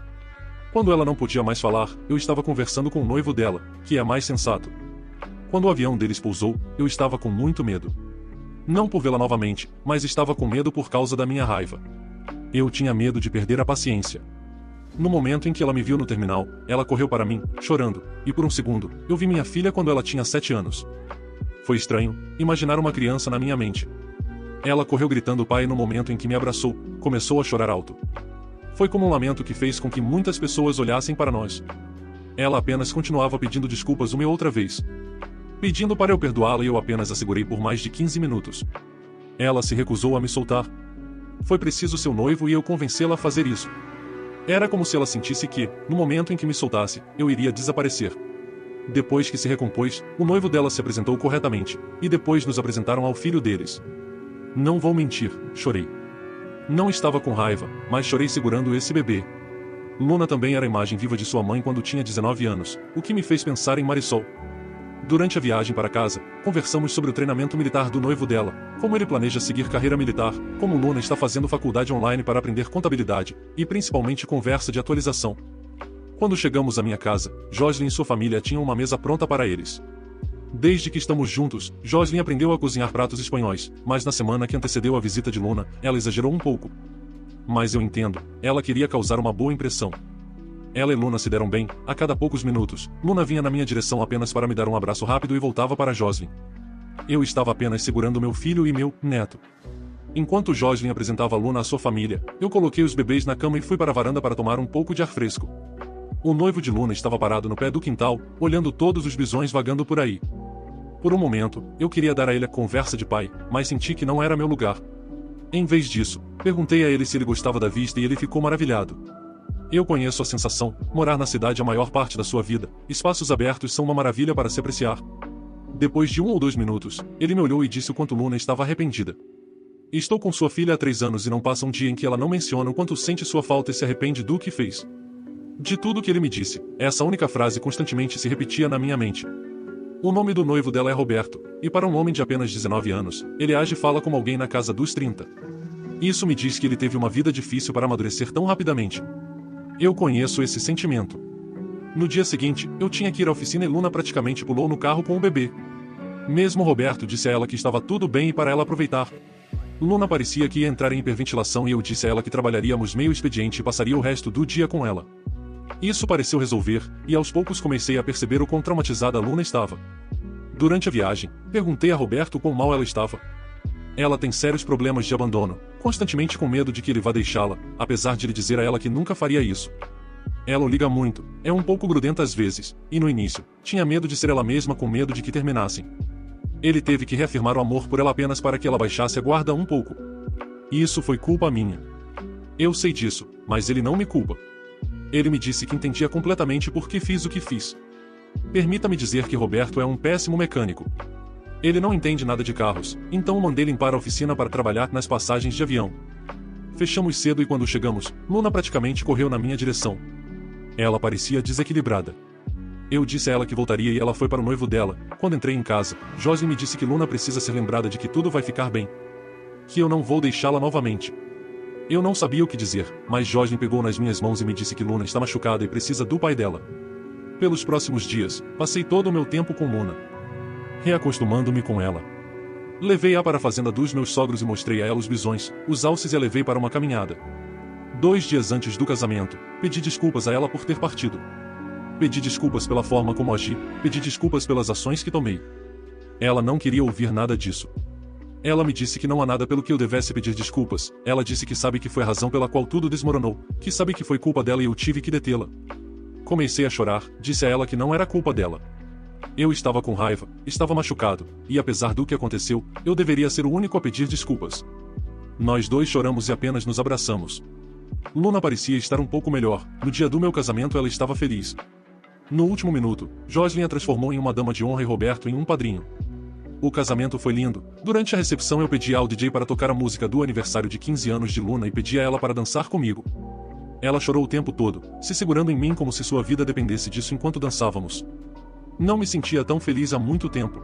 Quando ela não podia mais falar, eu estava conversando com o noivo dela, que é mais sensato. Quando o avião deles pousou, eu estava com muito medo. Não por vê-la novamente, mas estava com medo por causa da minha raiva. Eu tinha medo de perder a paciência. No momento em que ela me viu no terminal, ela correu para mim, chorando, e por um segundo, eu vi minha filha quando ela tinha 7 anos. Foi estranho, imaginar uma criança na minha mente. Ela correu gritando pai no momento em que me abraçou, começou a chorar alto. Foi como um lamento que fez com que muitas pessoas olhassem para nós. Ela apenas continuava pedindo desculpas uma e outra vez. Pedindo para eu perdoá-la e eu apenas a segurei por mais de 15 minutos. Ela se recusou a me soltar. Foi preciso seu noivo e eu convencê-la a fazer isso. Era como se ela sentisse que, no momento em que me soltasse, eu iria desaparecer. Depois que se recompôs, o noivo dela se apresentou corretamente, e depois nos apresentaram ao filho deles. Não vou mentir, chorei. Não estava com raiva, mas chorei segurando esse bebê. Luna também era a imagem viva de sua mãe quando tinha 19 anos, o que me fez pensar em Marisol. Durante a viagem para casa, conversamos sobre o treinamento militar do noivo dela, como ele planeja seguir carreira militar, como Luna está fazendo faculdade online para aprender contabilidade, e principalmente conversa de atualização. Quando chegamos à minha casa, Joslyn e sua família tinham uma mesa pronta para eles. Desde que estamos juntos, Joslyn aprendeu a cozinhar pratos espanhóis, mas na semana que antecedeu a visita de Luna, ela exagerou um pouco. Mas eu entendo, ela queria causar uma boa impressão. Ela e Luna se deram bem, a cada poucos minutos, Luna vinha na minha direção apenas para me dar um abraço rápido e voltava para Joslyn. Eu estava apenas segurando meu filho e meu neto. Enquanto Joslyn apresentava Luna à sua família, eu coloquei os bebês na cama e fui para a varanda para tomar um pouco de ar fresco. O noivo de Luna estava parado no pé do quintal, olhando todos os bisões vagando por aí. Por um momento, eu queria dar a ele a conversa de pai, mas senti que não era meu lugar. Em vez disso, perguntei a ele se ele gostava da vista e ele ficou maravilhado. Eu conheço a sensação, morar na cidade a maior parte da sua vida, espaços abertos são uma maravilha para se apreciar. Depois de 1 ou 2 minutos, ele me olhou e disse o quanto Luna estava arrependida. Estou com sua filha há 3 anos e não passa um dia em que ela não menciona o quanto sente sua falta e se arrepende do que fez. De tudo que ele me disse, essa única frase constantemente se repetia na minha mente. O nome do noivo dela é Roberto, e para um homem de apenas 19 anos, ele age e fala como alguém na casa dos 30. Isso me diz que ele teve uma vida difícil para amadurecer tão rapidamente. Eu conheço esse sentimento. No dia seguinte, eu tinha que ir à oficina e Luna praticamente pulou no carro com o bebê. Mesmo Roberto disse a ela que estava tudo bem e para ela aproveitar. Luna parecia que ia entrar em hiperventilação e eu disse a ela que trabalharíamos meio expediente e passaria o resto do dia com ela. Isso pareceu resolver, e aos poucos comecei a perceber o quão traumatizada Luna estava. Durante a viagem, perguntei a Roberto quão mal ela estava. Ela tem sérios problemas de abandono, constantemente com medo de que ele vá deixá-la, apesar de ele dizer a ela que nunca faria isso. Ela o liga muito, é um pouco grudenta às vezes, e no início, tinha medo de ser ela mesma com medo de que terminassem. Ele teve que reafirmar o amor por ela apenas para que ela baixasse a guarda um pouco. Isso foi culpa minha. Eu sei disso, mas ele não me culpa. Ele me disse que entendia completamente por que fiz o que fiz. Permita-me dizer que Roberto é um péssimo mecânico. Ele não entende nada de carros, então mandei limpar a oficina para trabalhar nas passagens de avião. Fechamos cedo e quando chegamos, Luna praticamente correu na minha direção. Ela parecia desequilibrada. Eu disse a ela que voltaria e ela foi para o noivo dela. Quando entrei em casa, Joslyn me disse que Luna precisa ser lembrada de que tudo vai ficar bem. Que eu não vou deixá-la novamente. Eu não sabia o que dizer, mas Joslyn pegou nas minhas mãos e me disse que Luna está machucada e precisa do pai dela. Pelos próximos dias, passei todo o meu tempo com Luna, reacostumando-me com ela. Levei-a para a fazenda dos meus sogros e mostrei a ela os bisões, os alces e a levei para uma caminhada. 2 dias antes do casamento, pedi desculpas a ela por ter partido. Pedi desculpas pela forma como agi, pedi desculpas pelas ações que tomei. Ela não queria ouvir nada disso. Ela me disse que não há nada pelo que eu devesse pedir desculpas. Ela disse que sabe que foi a razão pela qual tudo desmoronou, que sabe que foi culpa dela e eu tive que detê-la. Comecei a chorar, disse a ela que não era culpa dela. Eu estava com raiva, estava machucado, e apesar do que aconteceu, eu deveria ser o único a pedir desculpas. Nós dois choramos e apenas nos abraçamos. Luna parecia estar um pouco melhor, no dia do meu casamento ela estava feliz. No último minuto, Joslyn a transformou em uma dama de honra e Roberto em um padrinho. O casamento foi lindo. Durante a recepção eu pedi ao DJ para tocar a música do aniversário de 15 anos de Luna e pedi a ela para dançar comigo. Ela chorou o tempo todo, se segurando em mim como se sua vida dependesse disso enquanto dançávamos. Não me sentia tão feliz há muito tempo.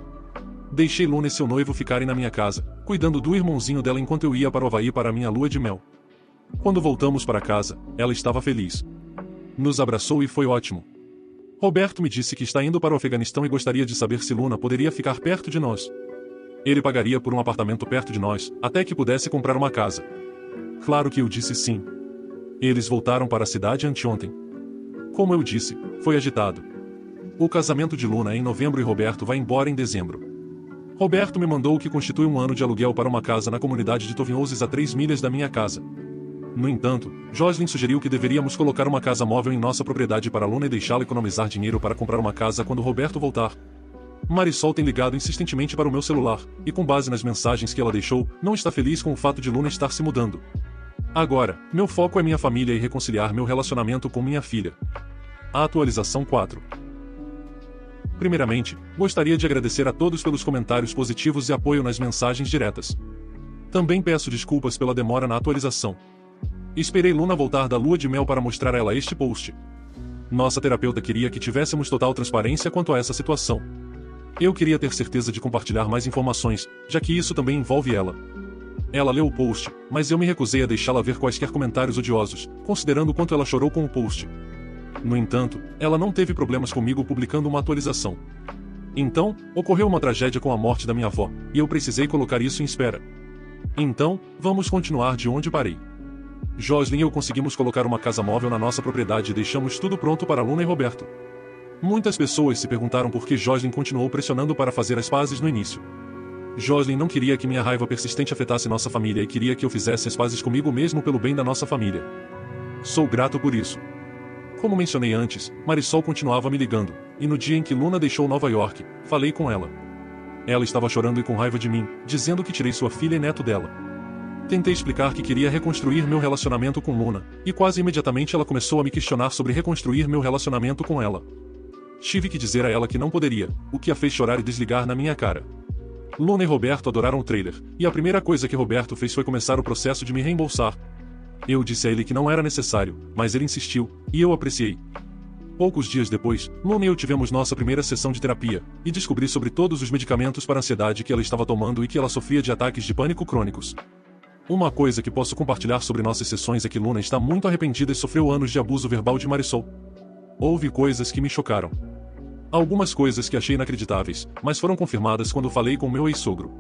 Deixei Luna e seu noivo ficarem na minha casa, cuidando do irmãozinho dela enquanto eu ia para o Havaí para a minha lua de mel. Quando voltamos para casa, ela estava feliz. Nos abraçou e foi ótimo. Roberto me disse que está indo para o Afeganistão e gostaria de saber se Luna poderia ficar perto de nós. Ele pagaria por um apartamento perto de nós, até que pudesse comprar uma casa. Claro que eu disse sim. Eles voltaram para a cidade anteontem. Como eu disse, foi agitado. O casamento de Luna é em novembro e Roberto vai embora em dezembro. Roberto me mandou o que constitui um ano de aluguel para uma casa na comunidade de Tovinhouses a 3 milhas da minha casa. No entanto, Joslyn sugeriu que deveríamos colocar uma casa móvel em nossa propriedade para Luna e deixá-la economizar dinheiro para comprar uma casa quando Roberto voltar. Marisol tem ligado insistentemente para o meu celular, e com base nas mensagens que ela deixou, não está feliz com o fato de Luna estar se mudando. Agora, meu foco é minha família e reconciliar meu relacionamento com minha filha. A atualização 4. Primeiramente, gostaria de agradecer a todos pelos comentários positivos e apoio nas mensagens diretas. Também peço desculpas pela demora na atualização. Esperei Luna voltar da lua de mel para mostrar a ela este post. Nossa terapeuta queria que tivéssemos total transparência quanto a essa situação. Eu queria ter certeza de compartilhar mais informações, já que isso também envolve ela. Ela leu o post, mas eu me recusei a deixá-la ver quaisquer comentários odiosos, considerando o quanto ela chorou com o post. No entanto, ela não teve problemas comigo publicando uma atualização. Então, ocorreu uma tragédia com a morte da minha avó, e eu precisei colocar isso em espera. Então, vamos continuar de onde parei. Joslyn e eu conseguimos colocar uma casa móvel na nossa propriedade e deixamos tudo pronto para Luna e Roberto. Muitas pessoas se perguntaram por que Joslyn continuou pressionando para fazer as pazes no início. Joslyn não queria que minha raiva persistente afetasse nossa família e queria que eu fizesse as pazes comigo mesmo pelo bem da nossa família. Sou grato por isso. Como mencionei antes, Marisol continuava me ligando, e no dia em que Luna deixou Nova York, falei com ela. Ela estava chorando e com raiva de mim, dizendo que tirei sua filha e neto dela. Tentei explicar que queria reconstruir meu relacionamento com Luna, e quase imediatamente ela começou a me questionar sobre reconstruir meu relacionamento com ela. Tive que dizer a ela que não poderia, o que a fez chorar e desligar na minha cara. Luna e Roberto adoraram o trailer, e a primeira coisa que Roberto fez foi começar o processo de me reembolsar. Eu disse a ele que não era necessário, mas ele insistiu, e eu apreciei. Poucos dias depois, Luna e eu tivemos nossa primeira sessão de terapia, e descobri sobre todos os medicamentos para ansiedade que ela estava tomando e que ela sofria de ataques de pânico crônicos. Uma coisa que posso compartilhar sobre nossas sessões é que Luna está muito arrependida e sofreu anos de abuso verbal de Marisol. Houve coisas que me chocaram. Algumas coisas que achei inacreditáveis, mas foram confirmadas quando falei com meu ex-sogro.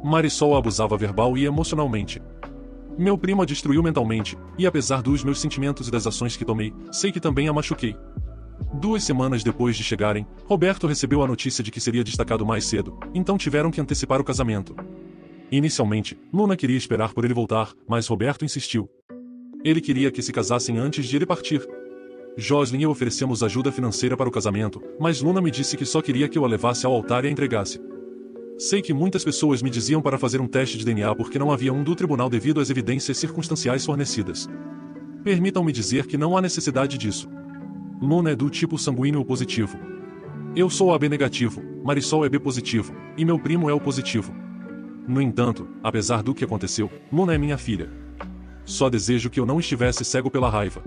Marisol a abusava verbal e emocionalmente. Meu primo a destruiu mentalmente, e apesar dos meus sentimentos e das ações que tomei, sei que também a machuquei. 2 semanas depois de chegarem, Roberto recebeu a notícia de que seria destacado mais cedo, então tiveram que antecipar o casamento. Inicialmente, Luna queria esperar por ele voltar, mas Roberto insistiu. Ele queria que se casassem antes de ele partir. Joslyn e eu oferecemos ajuda financeira para o casamento, mas Luna me disse que só queria que eu a levasse ao altar e a entregasse. Sei que muitas pessoas me diziam para fazer um teste de DNA porque não havia um do tribunal devido às evidências circunstanciais fornecidas. Permitam-me dizer que não há necessidade disso. Luna é do tipo sanguíneo positivo. Eu sou AB negativo, Marisol é B positivo, e meu primo é o positivo. No entanto, apesar do que aconteceu, Luna é minha filha. Só desejo que eu não estivesse cego pela raiva.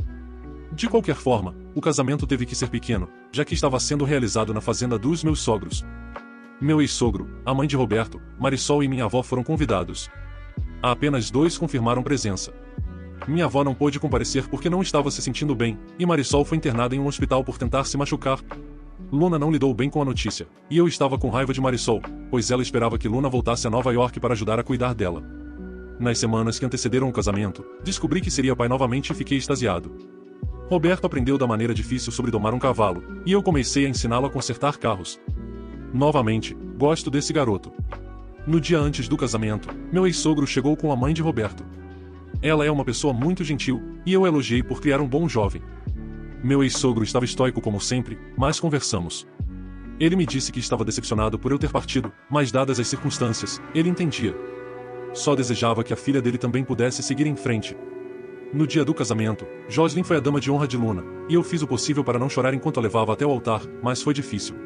De qualquer forma, o casamento teve que ser pequeno, já que estava sendo realizado na fazenda dos meus sogros. Meu ex-sogro, a mãe de Roberto, Marisol e minha avó foram convidados. Apenas 2 confirmaram presença. Minha avó não pôde comparecer porque não estava se sentindo bem, e Marisol foi internada em um hospital por tentar se machucar. Luna não lidou bem com a notícia, e eu estava com raiva de Marisol, pois ela esperava que Luna voltasse a Nova York para ajudar a cuidar dela. Nas semanas que antecederam o casamento, descobri que seria pai novamente e fiquei extasiado. Roberto aprendeu da maneira difícil sobre domar um cavalo, e eu comecei a ensiná-lo a consertar carros. Novamente, gosto desse garoto. No dia antes do casamento, meu ex-sogro chegou com a mãe de Roberto. Ela é uma pessoa muito gentil, e eu a elogiei por criar um bom jovem. Meu ex-sogro estava estoico como sempre, mas conversamos. Ele me disse que estava decepcionado por eu ter partido, mas dadas as circunstâncias, ele entendia. Só desejava que a filha dele também pudesse seguir em frente. No dia do casamento, Joslyn foi a dama de honra de Luna, e eu fiz o possível para não chorar enquanto a levava até o altar, mas foi difícil.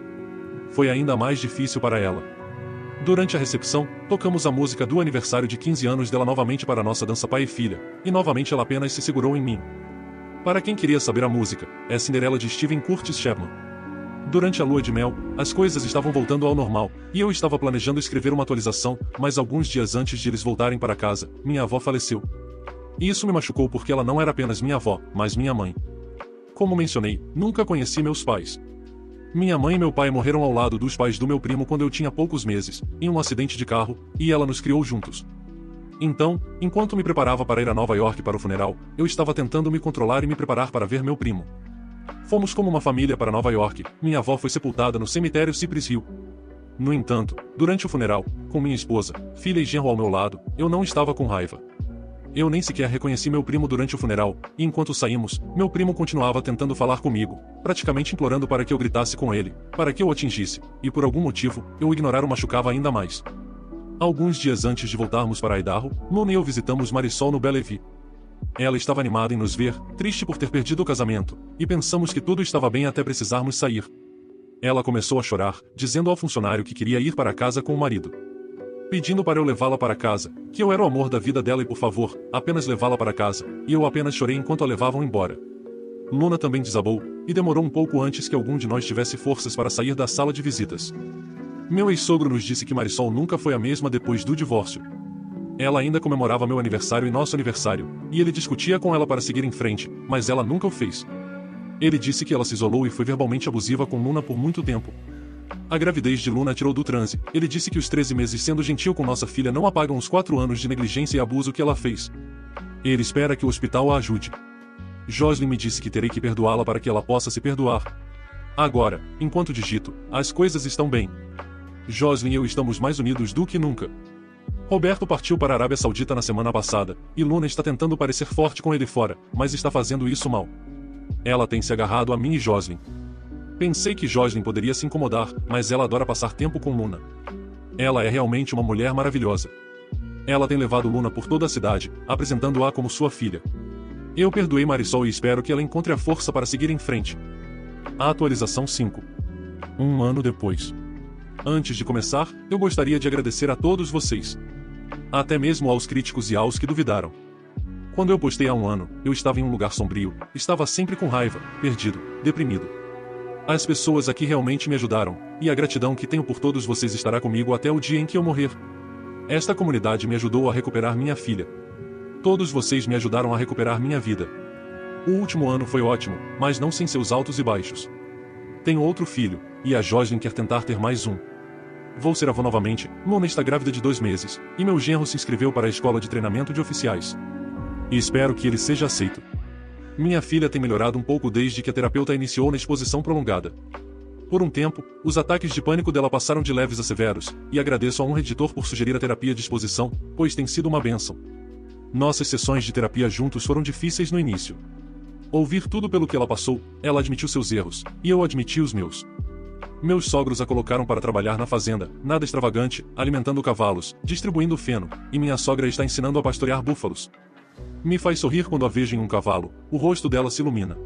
Foi ainda mais difícil para ela. Durante a recepção, tocamos a música do aniversário de 15 anos dela novamente para nossa dança pai e filha, e novamente ela apenas se segurou em mim. Para quem queria saber a música, é Cinderela de Steven Curtis Chapman. Durante a lua de mel, as coisas estavam voltando ao normal, e eu estava planejando escrever uma atualização, mas alguns dias antes de eles voltarem para casa, minha avó faleceu. E isso me machucou porque ela não era apenas minha avó, mas minha mãe. Como mencionei, nunca conheci meus pais. Minha mãe e meu pai morreram ao lado dos pais do meu primo quando eu tinha poucos meses, em um acidente de carro, e ela nos criou juntos. Então, enquanto me preparava para ir a Nova York para o funeral, eu estava tentando me controlar e me preparar para ver meu primo. Fomos como uma família para Nova York, minha avó foi sepultada no cemitério Cypress Hill. No entanto, durante o funeral, com minha esposa, filha e genro ao meu lado, eu não estava com raiva. Eu nem sequer reconheci meu primo durante o funeral, e enquanto saímos, meu primo continuava tentando falar comigo, praticamente implorando para que eu gritasse com ele, para que eu o atingisse, e por algum motivo, eu o ignorar o machucava ainda mais. Alguns dias antes de voltarmos para Idaho, Luna e eu visitamos Marisol no Bellevue. Ela estava animada em nos ver, triste por ter perdido o casamento, e pensamos que tudo estava bem até precisarmos sair. Ela começou a chorar, dizendo ao funcionário que queria ir para casa com o marido, pedindo para eu levá-la para casa, que eu era o amor da vida dela e por favor, apenas levá-la para casa, e eu apenas chorei enquanto a levavam embora. Luna também desabou, e demorou um pouco antes que algum de nós tivesse forças para sair da sala de visitas. Meu ex-sogro nos disse que Marisol nunca foi a mesma depois do divórcio. Ela ainda comemorava meu aniversário e nosso aniversário, e ele discutia com ela para seguir em frente, mas ela nunca o fez. Ele disse que ela se isolou e foi verbalmente abusiva com Luna por muito tempo. A gravidez de Luna tirou do transe. Ele disse que os 13 meses sendo gentil com nossa filha não apagam os 4 anos de negligência e abuso que ela fez. Ele espera que o hospital a ajude. Joslyn me disse que terei que perdoá-la para que ela possa se perdoar. Agora, enquanto digito, as coisas estão bem. Joslyn e eu estamos mais unidos do que nunca. Roberto partiu para a Arábia Saudita na semana passada, e Luna está tentando parecer forte com ele fora, mas está fazendo isso mal. Ela tem se agarrado a mim e Joslyn. Pensei que Joslyn poderia se incomodar, mas ela adora passar tempo com Luna. Ela é realmente uma mulher maravilhosa. Ela tem levado Luna por toda a cidade, apresentando-a como sua filha. Eu perdoei Marisol e espero que ela encontre a força para seguir em frente. A atualização 5. Um ano depois. Antes de começar, eu gostaria de agradecer a todos vocês. Até mesmo aos críticos e aos que duvidaram. Quando eu postei há um ano, eu estava em um lugar sombrio, estava sempre com raiva, perdido, deprimido. As pessoas aqui realmente me ajudaram, e a gratidão que tenho por todos vocês estará comigo até o dia em que eu morrer. Esta comunidade me ajudou a recuperar minha filha. Todos vocês me ajudaram a recuperar minha vida. O último ano foi ótimo, mas não sem seus altos e baixos. Tenho outro filho, e a Joslyn quer tentar ter mais um. Vou ser avó novamente. Luna está grávida de 2 meses, e meu genro se inscreveu para a escola de treinamento de oficiais. E espero que ele seja aceito. Minha filha tem melhorado um pouco desde que a terapeuta a iniciou na exposição prolongada. Por um tempo, os ataques de pânico dela passaram de leves a severos, e agradeço a um editor por sugerir a terapia de exposição, pois tem sido uma bênção. Nossas sessões de terapia juntos foram difíceis no início. Ouvir tudo pelo que ela passou, ela admitiu seus erros, e eu admiti os meus. Meus sogros a colocaram para trabalhar na fazenda, nada extravagante, alimentando cavalos, distribuindo feno, e minha sogra está ensinando a pastorear búfalos. Me faz sorrir quando a vejo em um cavalo, o rosto dela se ilumina.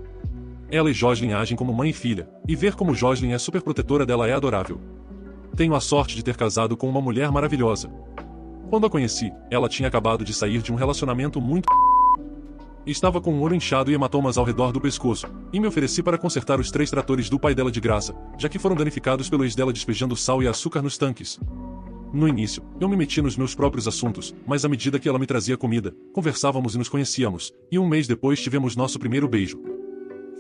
Ela e Joslyn agem como mãe e filha, e ver como Joslyn é super protetora dela é adorável. Tenho a sorte de ter casado com uma mulher maravilhosa. Quando a conheci, ela tinha acabado de sair de um relacionamento muito... Estava com um olho inchado e hematomas ao redor do pescoço, e me ofereci para consertar os 3 tratores do pai dela de graça, já que foram danificados pelo ex dela despejando sal e açúcar nos tanques. No início, eu me meti nos meus próprios assuntos, mas à medida que ela me trazia comida, conversávamos e nos conhecíamos, e um mês depois tivemos nosso primeiro beijo.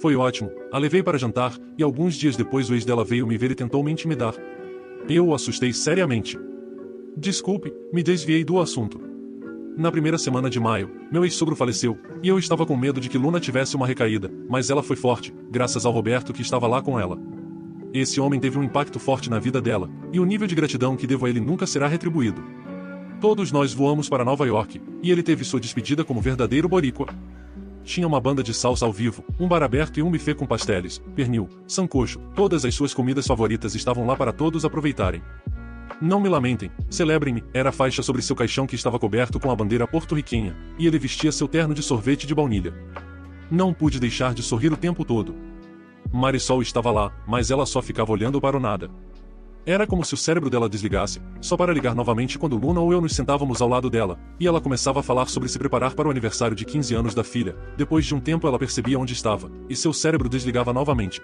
Foi ótimo, a levei para jantar, e alguns dias depois o ex dela veio me ver e tentou me intimidar. Eu o assustei seriamente. Desculpe, me desviei do assunto. Na primeira semana de maio, meu ex-sogro faleceu, e eu estava com medo de que Luna tivesse uma recaída, mas ela foi forte, graças ao Roberto que estava lá com ela. Esse homem teve um impacto forte na vida dela, e o nível de gratidão que devo a ele nunca será retribuído. Todos nós voamos para Nova York, e ele teve sua despedida como verdadeiro boricua. Tinha uma banda de salsa ao vivo, um bar aberto e um buffet com pasteles, pernil, sancocho, todas as suas comidas favoritas estavam lá para todos aproveitarem. Não me lamentem, celebrem-me, era a faixa sobre seu caixão que estava coberto com a bandeira porto-riquenha, e ele vestia seu terno de sorvete de baunilha. Não pude deixar de sorrir o tempo todo. Marisol estava lá, mas ela só ficava olhando para o nada. Era como se o cérebro dela desligasse, só para ligar novamente quando Luna ou eu nos sentávamos ao lado dela, e ela começava a falar sobre se preparar para o aniversário de 15 anos da filha. Depois de um tempo ela percebia onde estava, e seu cérebro desligava novamente.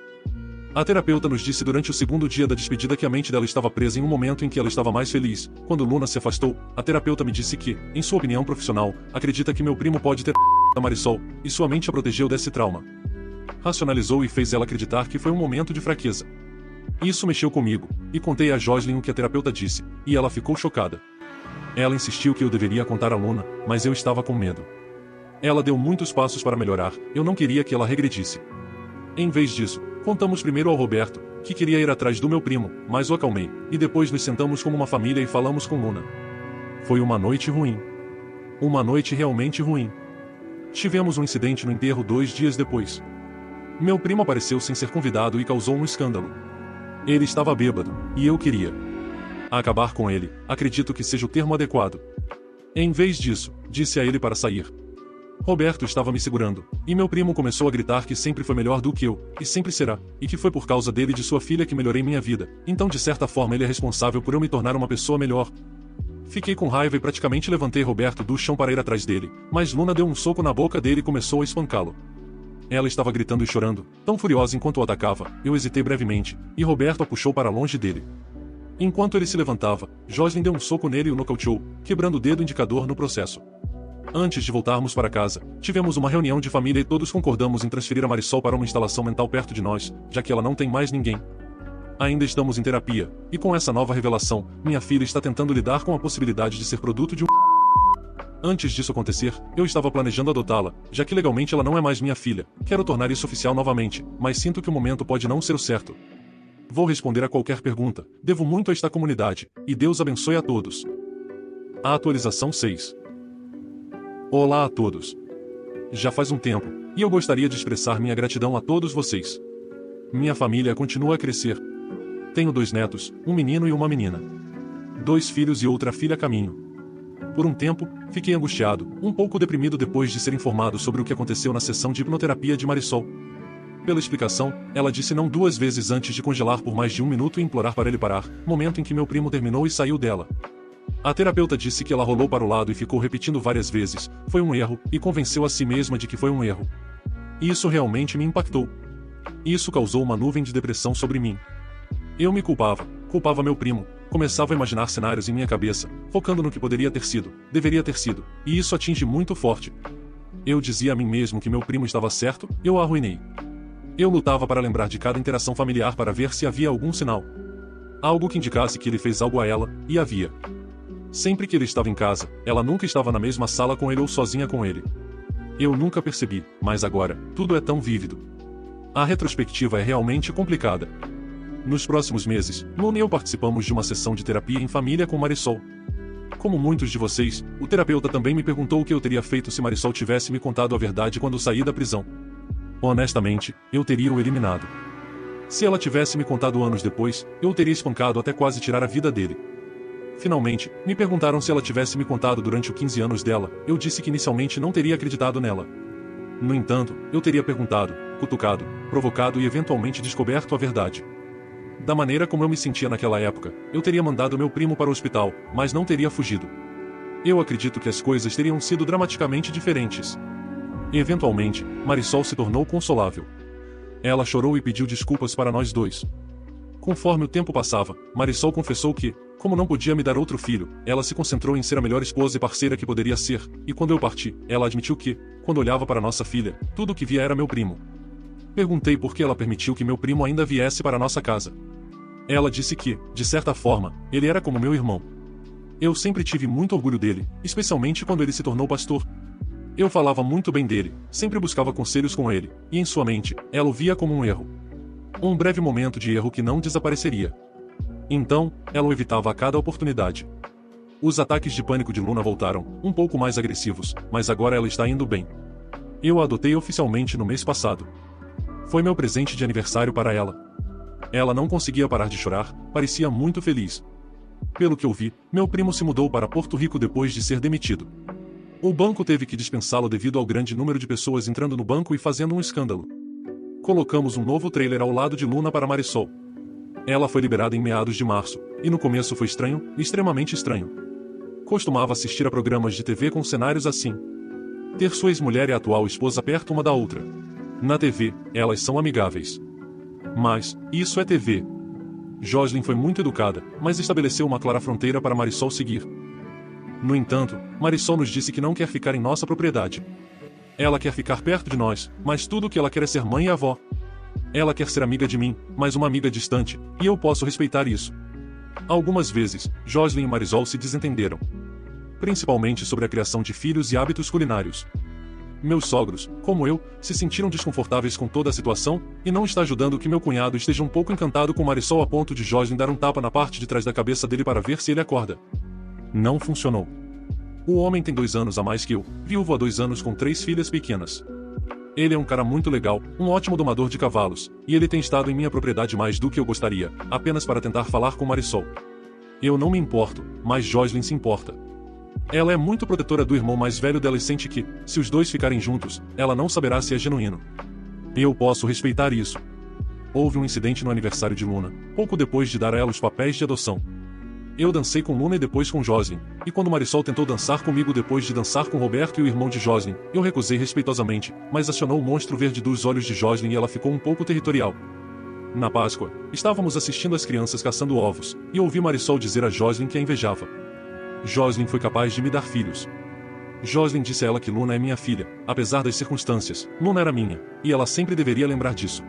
A terapeuta nos disse durante o segundo dia da despedida que a mente dela estava presa em um momento em que ela estava mais feliz. Quando Luna se afastou, a terapeuta me disse que, em sua opinião profissional, acredita que meu primo pode ter da Marisol, e sua mente a protegeu desse trauma. Racionalizou e fez ela acreditar que foi um momento de fraqueza. Isso mexeu comigo, e contei a Joslyn o que a terapeuta disse, e ela ficou chocada. Ela insistiu que eu deveria contar a Luna, mas eu estava com medo. Ela deu muitos passos para melhorar, eu não queria que ela regredisse. Em vez disso, contamos primeiro ao Roberto, que queria ir atrás do meu primo, mas o acalmei, e depois nos sentamos como uma família e falamos com Luna. Foi uma noite ruim. Uma noite realmente ruim. Tivemos um incidente no enterro 2 dias depois. Meu primo apareceu sem ser convidado e causou um escândalo. Ele estava bêbado, e eu queria acabar com ele, acredito que seja o termo adequado. Em vez disso, disse a ele para sair. Roberto estava me segurando, e meu primo começou a gritar que sempre foi melhor do que eu, e sempre será, e que foi por causa dele e de sua filha que melhorei minha vida, então de certa forma ele é responsável por eu me tornar uma pessoa melhor. Fiquei com raiva e praticamente levantei Roberto do chão para ir atrás dele, mas Luna deu um soco na boca dele e começou a espancá-lo. Ela estava gritando e chorando, tão furiosa enquanto o atacava. Eu hesitei brevemente, e Roberto a puxou para longe dele. Enquanto ele se levantava, Joslyn deu um soco nele e o nocauteou, quebrando o dedo indicador no processo. Antes de voltarmos para casa, tivemos uma reunião de família e todos concordamos em transferir a Marisol para uma instalação mental perto de nós, já que ela não tem mais ninguém. Ainda estamos em terapia, e com essa nova revelação, minha filha está tentando lidar com a possibilidade de ser produto de um... Antes disso acontecer, eu estava planejando adotá-la, já que legalmente ela não é mais minha filha. Quero tornar isso oficial novamente, mas sinto que o momento pode não ser o certo. Vou responder a qualquer pergunta, devo muito a esta comunidade, e Deus abençoe a todos. A atualização 6. Olá a todos. Já faz um tempo, e eu gostaria de expressar minha gratidão a todos vocês. Minha família continua a crescer. Tenho 2 netos, um menino e uma menina. 2 filhos e outra filha a caminho. Por um tempo, fiquei angustiado, um pouco deprimido depois de ser informado sobre o que aconteceu na sessão de hipnoterapia de Marisol. Pela explicação, ela disse não 2 vezes antes de congelar por mais de 1 minuto e implorar para ele parar, momento em que meu primo terminou e saiu dela. A terapeuta disse que ela rolou para o lado e ficou repetindo várias vezes, foi um erro, e convenceu a si mesma de que foi um erro. Isso realmente me impactou. Isso causou uma nuvem de depressão sobre mim. Eu me culpava meu primo, começava a imaginar cenários em minha cabeça, focando no que poderia ter sido, deveria ter sido, e isso atinge muito forte. Eu dizia a mim mesmo que meu primo estava certo, eu a arruinei. Eu lutava para lembrar de cada interação familiar para ver se havia algum sinal. Algo que indicasse que ele fez algo a ela, e havia. Sempre que ele estava em casa, ela nunca estava na mesma sala com ele ou sozinha com ele. Eu nunca percebi, mas agora, tudo é tão vívido. A retrospectiva é realmente complicada. Nos próximos meses, Luna e eu participamos de uma sessão de terapia em família com Marisol. Como muitos de vocês, o terapeuta também me perguntou o que eu teria feito se Marisol tivesse me contado a verdade quando saí da prisão. Honestamente, eu teria o eliminado. Se ela tivesse me contado anos depois, eu o teria espancado até quase tirar a vida dele. Finalmente, me perguntaram se ela tivesse me contado durante os 15 anos dela, eu disse que inicialmente não teria acreditado nela. No entanto, eu teria perguntado, cutucado, provocado e eventualmente descoberto a verdade. Da maneira como eu me sentia naquela época, eu teria mandado meu primo para o hospital, mas não teria fugido. Eu acredito que as coisas teriam sido dramaticamente diferentes. Eventualmente, Marisol se tornou consolável. Ela chorou e pediu desculpas para nós 2. Conforme o tempo passava, Marisol confessou que, como não podia me dar outro filho, ela se concentrou em ser a melhor esposa e parceira que poderia ser, e quando eu parti, ela admitiu que, quando olhava para nossa filha, tudo o que via era meu primo. Perguntei por que ela permitiu que meu primo ainda viesse para nossa casa. Ela disse que, de certa forma, ele era como meu irmão. Eu sempre tive muito orgulho dele, especialmente quando ele se tornou pastor. Eu falava muito bem dele, sempre buscava conselhos com ele, e em sua mente, ela o via como um erro. Um breve momento de erro que não desapareceria. Então, ela o evitava a cada oportunidade. Os ataques de pânico de Luna voltaram, um pouco mais agressivos, mas agora ela está indo bem. Eu a adotei oficialmente no mês passado. Foi meu presente de aniversário para ela. Ela não conseguia parar de chorar, parecia muito feliz. Pelo que eu vi, meu primo se mudou para Porto Rico depois de ser demitido. O banco teve que dispensá-lo devido ao grande número de pessoas entrando no banco e fazendo um escândalo. Colocamos um novo trailer ao lado de Luna para Marisol. Ela foi liberada em meados de março, e no começo foi estranho, extremamente estranho. Costumava assistir a programas de TV com cenários assim. Ter sua ex-mulher e a atual esposa perto uma da outra. Na TV, elas são amigáveis. Mas, isso é TV. Joslyn foi muito educada, mas estabeleceu uma clara fronteira para Marisol seguir. No entanto, Marisol nos disse que não quer ficar em nossa propriedade. Ela quer ficar perto de nós, mas tudo o que ela quer é ser mãe e avó. Ela quer ser amiga de mim, mas uma amiga distante, e eu posso respeitar isso. Algumas vezes, Joslyn e Marisol se desentenderam. Principalmente sobre a criação de filhos e hábitos culinários. Meus sogros, como eu, se sentiram desconfortáveis com toda a situação, e não está ajudando que meu cunhado esteja um pouco encantado com Marisol a ponto de Joslyn dar um tapa na parte de trás da cabeça dele para ver se ele acorda. Não funcionou. O homem tem 2 anos a mais que eu, viúvo há 2 anos com 3 filhas pequenas. Ele é um cara muito legal, um ótimo domador de cavalos, e ele tem estado em minha propriedade mais do que eu gostaria, apenas para tentar falar com Marisol. Eu não me importo, mas Joslyn se importa. Ela é muito protetora do irmão mais velho dela e sente que, se os dois ficarem juntos, ela não saberá se é genuíno. Eu posso respeitar isso. Houve um incidente no aniversário de Luna, pouco depois de dar a ela os papéis de adoção. Eu dancei com Luna e depois com Joslyn, e quando Marisol tentou dançar comigo depois de dançar com Roberto e o irmão de Joslyn, eu recusei respeitosamente, mas acionou o monstro verde dos olhos de Joslyn e ela ficou um pouco territorial. Na Páscoa, estávamos assistindo as crianças caçando ovos, e ouvi Marisol dizer a Joslyn que a invejava. Joslyn foi capaz de me dar filhos. Joslyn disse a ela que Luna é minha filha, apesar das circunstâncias, Luna era minha, e ela sempre deveria lembrar disso.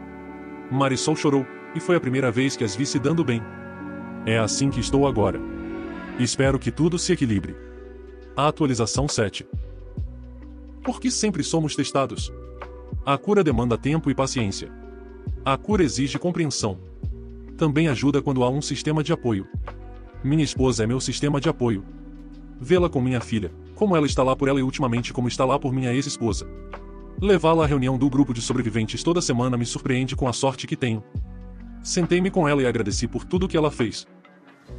Marisol chorou, e foi a primeira vez que as vi se dando bem. É assim que estou agora. Espero que tudo se equilibre. A atualização 7. Por que sempre somos testados? A cura demanda tempo e paciência. A cura exige compreensão. Também ajuda quando há um sistema de apoio. Minha esposa é meu sistema de apoio. Vê-la com minha filha, como ela está lá por ela e ultimamente como está lá por minha ex-esposa. Levá-la à reunião do grupo de sobreviventes toda semana me surpreende com a sorte que tenho. Sentei-me com ela e agradeci por tudo que ela fez.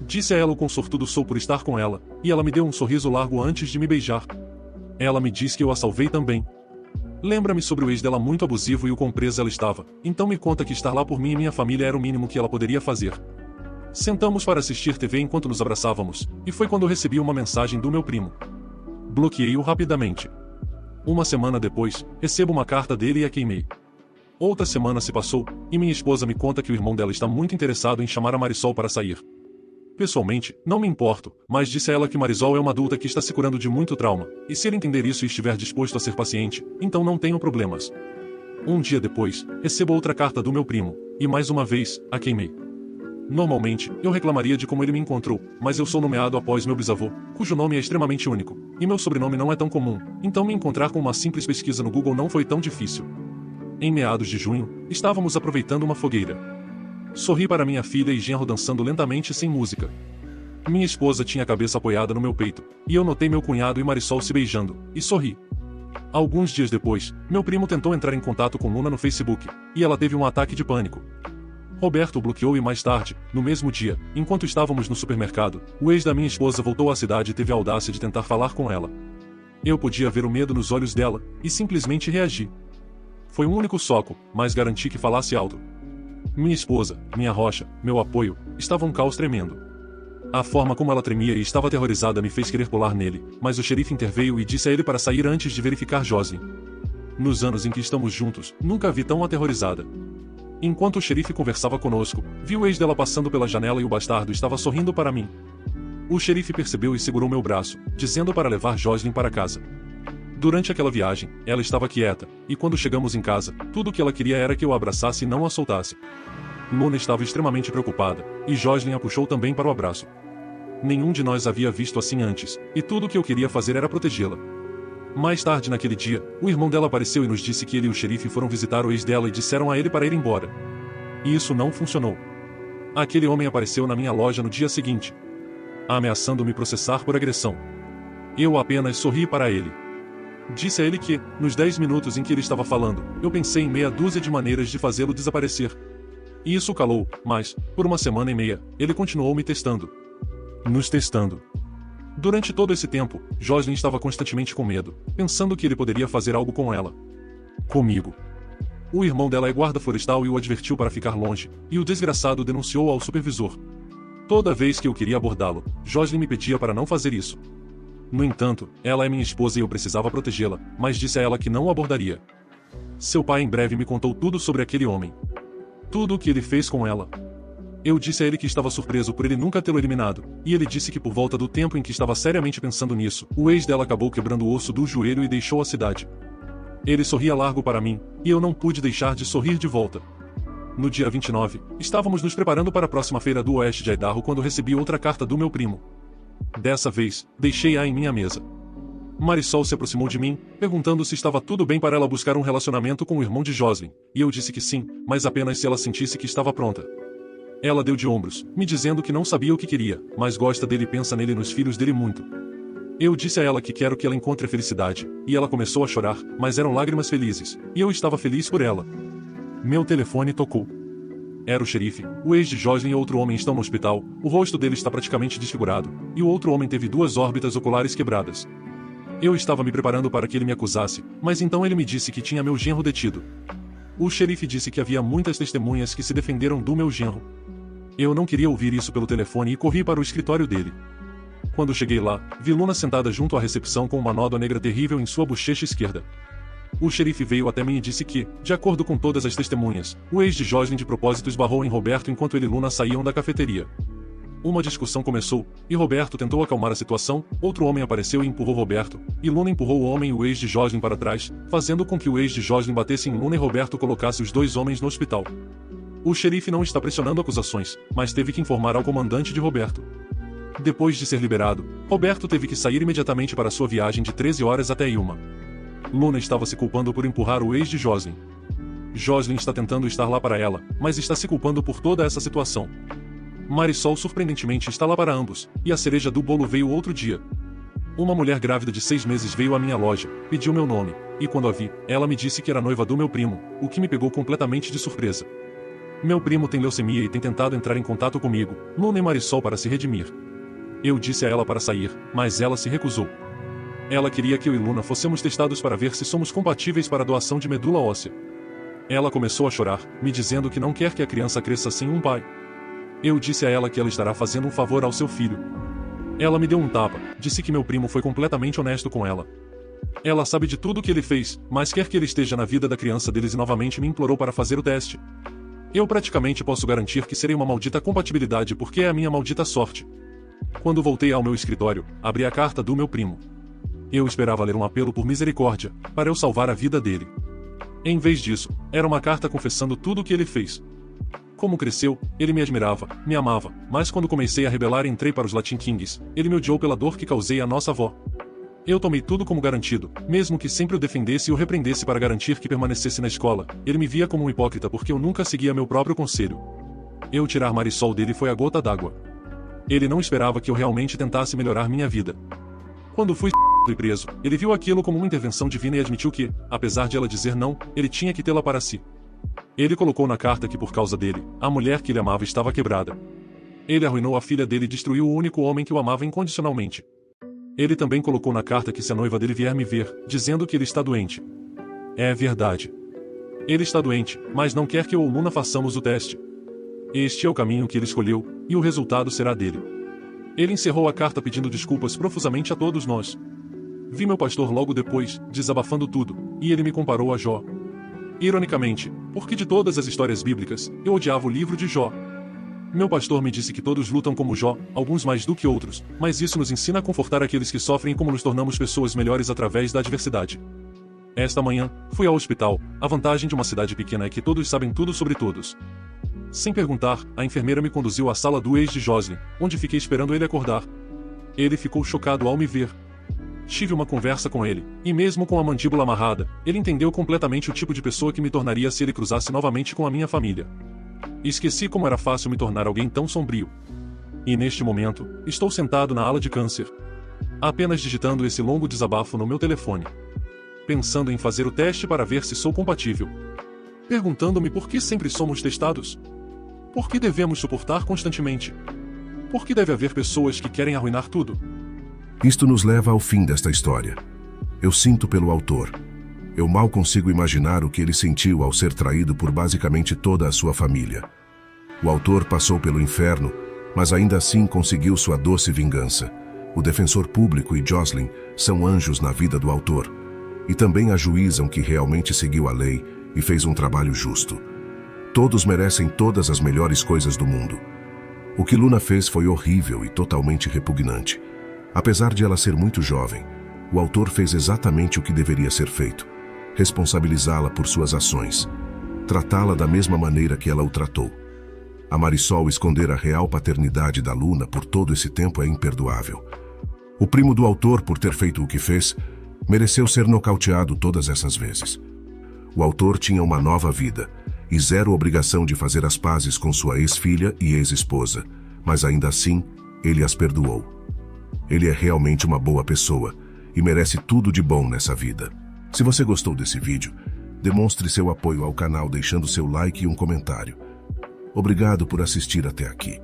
Disse a ela o quão sortudo sou por estar com ela, e ela me deu um sorriso largo antes de me beijar. Ela me disse que eu a salvei também. Lembra-me sobre o ex dela muito abusivo e o quão presa ela estava, então me conta que estar lá por mim e minha família era o mínimo que ela poderia fazer. Sentamos para assistir TV enquanto nos abraçávamos, e foi quando recebi uma mensagem do meu primo. Bloqueei-o rapidamente. Uma semana depois, recebo uma carta dele e a queimei. Outra semana se passou, e minha esposa me conta que o irmão dela está muito interessado em chamar a Marisol para sair. Pessoalmente, não me importo, mas disse a ela que Marisol é uma adulta que está se curando de muito trauma, e se ele entender isso e estiver disposto a ser paciente, então não tenho problemas. Um dia depois, recebo outra carta do meu primo, e mais uma vez, a queimei. Normalmente, eu reclamaria de como ele me encontrou, mas eu sou nomeado após meu bisavô, cujo nome é extremamente único, e meu sobrenome não é tão comum, então me encontrar com uma simples pesquisa no Google não foi tão difícil. Em meados de junho, estávamos aproveitando uma fogueira. Sorri para minha filha e genro dançando lentamente sem música. Minha esposa tinha a cabeça apoiada no meu peito, e eu notei meu cunhado e Marisol se beijando, e sorri. Alguns dias depois, meu primo tentou entrar em contato com Luna no Facebook, e ela teve um ataque de pânico. Roberto o bloqueou e mais tarde, no mesmo dia, enquanto estávamos no supermercado, o ex da minha esposa voltou à cidade e teve a audácia de tentar falar com ela. Eu podia ver o medo nos olhos dela, e simplesmente reagi. Foi um único soco, mas garanti que falasse alto. Minha esposa, minha rocha, meu apoio, estava um caos tremendo. A forma como ela tremia e estava aterrorizada me fez querer pular nele, mas o xerife interveio e disse a ele para sair antes de verificar Joslyn. Nos anos em que estamos juntos, nunca a vi tão aterrorizada. Enquanto o xerife conversava conosco, vi o ex dela passando pela janela e o bastardo estava sorrindo para mim. O xerife percebeu e segurou meu braço, dizendo para levar Joslyn para casa. Durante aquela viagem, ela estava quieta, e quando chegamos em casa, tudo o que ela queria era que eu a abraçasse e não a soltasse. Luna estava extremamente preocupada, e Joslyn a puxou também para o abraço. Nenhum de nós havia visto assim antes, e tudo o que eu queria fazer era protegê-la. Mais tarde naquele dia, o irmão dela apareceu e nos disse que ele e o xerife foram visitar o ex dela e disseram a ele para ir embora. E isso não funcionou. Aquele homem apareceu na minha loja no dia seguinte, ameaçando me processar por agressão. Eu apenas sorri para ele. Disse a ele que, nos 10 minutos em que ele estava falando, eu pensei em meia dúzia de maneiras de fazê-lo desaparecer. E isso calou, mas, por uma semana e meia, ele continuou me testando. Nos testando. Durante todo esse tempo, Joslyn estava constantemente com medo, pensando que ele poderia fazer algo com ela. Comigo. O irmão dela é guarda florestal e o advertiu para ficar longe, e o desgraçado denunciou ao supervisor. Toda vez que eu queria abordá-lo, Joslyn me pedia para não fazer isso. No entanto, ela é minha esposa e eu precisava protegê-la, mas disse a ela que não o abordaria. Seu pai em breve me contou tudo sobre aquele homem. Tudo o que ele fez com ela. Eu disse a ele que estava surpreso por ele nunca tê-lo eliminado, e ele disse que por volta do tempo em que estava seriamente pensando nisso, o ex dela acabou quebrando o osso do joelho e deixou a cidade. Ele sorria largo para mim, e eu não pude deixar de sorrir de volta. No dia 29, estávamos nos preparando para a próxima feira do Oeste de Idaho quando recebi outra carta do meu primo. Dessa vez, deixei-a em minha mesa. Marisol se aproximou de mim, perguntando se estava tudo bem para ela buscar um relacionamento com o irmão de Joslyn, e eu disse que sim, mas apenas se ela sentisse que estava pronta. Ela deu de ombros, me dizendo que não sabia o que queria, mas gosta dele e pensa nele e nos filhos dele muito. Eu disse a ela que quero que ela encontre a felicidade, e ela começou a chorar, mas eram lágrimas felizes, e eu estava feliz por ela. Meu telefone tocou. Era o xerife. O ex de Jocelyn e outro homem estão no hospital. O rosto dele está praticamente desfigurado, e o outro homem teve 2 órbitas oculares quebradas. Eu estava me preparando para que ele me acusasse, mas então ele me disse que tinha meu genro detido. O xerife disse que havia muitas testemunhas que se defenderam do meu genro. Eu não queria ouvir isso pelo telefone e corri para o escritório dele. Quando cheguei lá, vi Luna sentada junto à recepção com uma nódoa negra terrível em sua bochecha esquerda. O xerife veio até mim e disse que, de acordo com todas as testemunhas, o ex de Jocelyn de propósito esbarrou em Roberto enquanto ele e Luna saíam da cafeteria. Uma discussão começou, e Roberto tentou acalmar a situação. Outro homem apareceu e empurrou Roberto, e Luna empurrou o homem e o ex de Jocelyn para trás, fazendo com que o ex de Jocelyn batesse em Luna e Roberto colocasse os 2 homens no hospital. O xerife não está pressionando acusações, mas teve que informar ao comandante de Roberto. Depois de ser liberado, Roberto teve que sair imediatamente para sua viagem de 13 horas até Yuma. Luna estava se culpando por empurrar o ex de Jocelyn. Jocelyn está tentando estar lá para ela, mas está se culpando por toda essa situação. Marisol surpreendentemente está lá para ambos, e a cereja do bolo veio outro dia. Uma mulher grávida de 6 meses veio à minha loja, pediu meu nome, e quando a vi, ela me disse que era noiva do meu primo, o que me pegou completamente de surpresa. Meu primo tem leucemia e tem tentado entrar em contato comigo, Luna e Marisol, para se redimir. Eu disse a ela para sair, mas ela se recusou. Ela queria que eu e Luna fôssemos testados para ver se somos compatíveis para a doação de medula óssea. Ela começou a chorar, me dizendo que não quer que a criança cresça sem um pai. Eu disse a ela que ela estará fazendo um favor ao seu filho. Ela me deu um tapa, disse que meu primo foi completamente honesto com ela. Ela sabe de tudo o que ele fez, mas quer que ele esteja na vida da criança deles e novamente me implorou para fazer o teste. Eu praticamente posso garantir que serei uma maldita compatibilidade porque é a minha maldita sorte. Quando voltei ao meu escritório, abri a carta do meu primo. Eu esperava ler um apelo por misericórdia, para eu salvar a vida dele. Em vez disso, era uma carta confessando tudo o que ele fez. Como cresceu, ele me admirava, me amava, mas quando comecei a rebelar e entrei para os Latin Kings, ele me odiou pela dor que causei à nossa avó. Eu tomei tudo como garantido, mesmo que sempre o defendesse e o repreendesse para garantir que permanecesse na escola. Ele me via como um hipócrita porque eu nunca seguia meu próprio conselho. Eu tirar Marisol dele foi a gota d'água. Ele não esperava que eu realmente tentasse melhorar minha vida. Quando fui e preso, ele viu aquilo como uma intervenção divina e admitiu que, apesar de ela dizer não, ele tinha que tê-la para si. Ele colocou na carta que por causa dele, a mulher que ele amava estava quebrada. Ele arruinou a filha dele e destruiu o único homem que o amava incondicionalmente. Ele também colocou na carta que se a noiva dele vier me ver, dizendo que ele está doente. É verdade. Ele está doente, mas não quer que eu ou Luna façamos o teste. Este é o caminho que ele escolheu, e o resultado será dele. Ele encerrou a carta pedindo desculpas profusamente a todos nós. Vi meu pastor logo depois, desabafando tudo, e ele me comparou a Jó. Ironicamente, porque de todas as histórias bíblicas, eu odiava o livro de Jó. Meu pastor me disse que todos lutam como Jó, alguns mais do que outros, mas isso nos ensina a confortar aqueles que sofrem e como nos tornamos pessoas melhores através da adversidade. Esta manhã, fui ao hospital. A vantagem de uma cidade pequena é que todos sabem tudo sobre todos. Sem perguntar, a enfermeira me conduziu à sala do ex de Jocelyn, onde fiquei esperando ele acordar. Ele ficou chocado ao me ver. Tive uma conversa com ele, e mesmo com a mandíbula amarrada, ele entendeu completamente o tipo de pessoa que me tornaria se ele cruzasse novamente com a minha família. Esqueci como era fácil me tornar alguém tão sombrio. E neste momento, estou sentado na ala de câncer, apenas digitando esse longo desabafo no meu telefone. Pensando em fazer o teste para ver se sou compatível. Perguntando-me por que sempre somos testados. Por que devemos suportar constantemente? Por que deve haver pessoas que querem arruinar tudo? Isto nos leva ao fim desta história. Eu sinto pelo autor. Eu mal consigo imaginar o que ele sentiu ao ser traído por basicamente toda a sua família. O autor passou pelo inferno, mas ainda assim conseguiu sua doce vingança. O defensor público e Jocelyn são anjos na vida do autor, e também ajuizam que realmente seguiu a lei e fez um trabalho justo. Todos merecem todas as melhores coisas do mundo. O que Luna fez foi horrível e totalmente repugnante. Apesar de ela ser muito jovem, o autor fez exatamente o que deveria ser feito: responsabilizá-la por suas ações, tratá-la da mesma maneira que ela o tratou. A Marisol esconder a real paternidade da Luna por todo esse tempo é imperdoável. O primo do autor, por ter feito o que fez, mereceu ser nocauteado todas essas vezes. O autor tinha uma nova vida e zero obrigação de fazer as pazes com sua ex-filha e ex-esposa, mas ainda assim, ele as perdoou. Ele é realmente uma boa pessoa e merece tudo de bom nessa vida. Se você gostou desse vídeo, demonstre seu apoio ao canal deixando seu like e um comentário. Obrigado por assistir até aqui.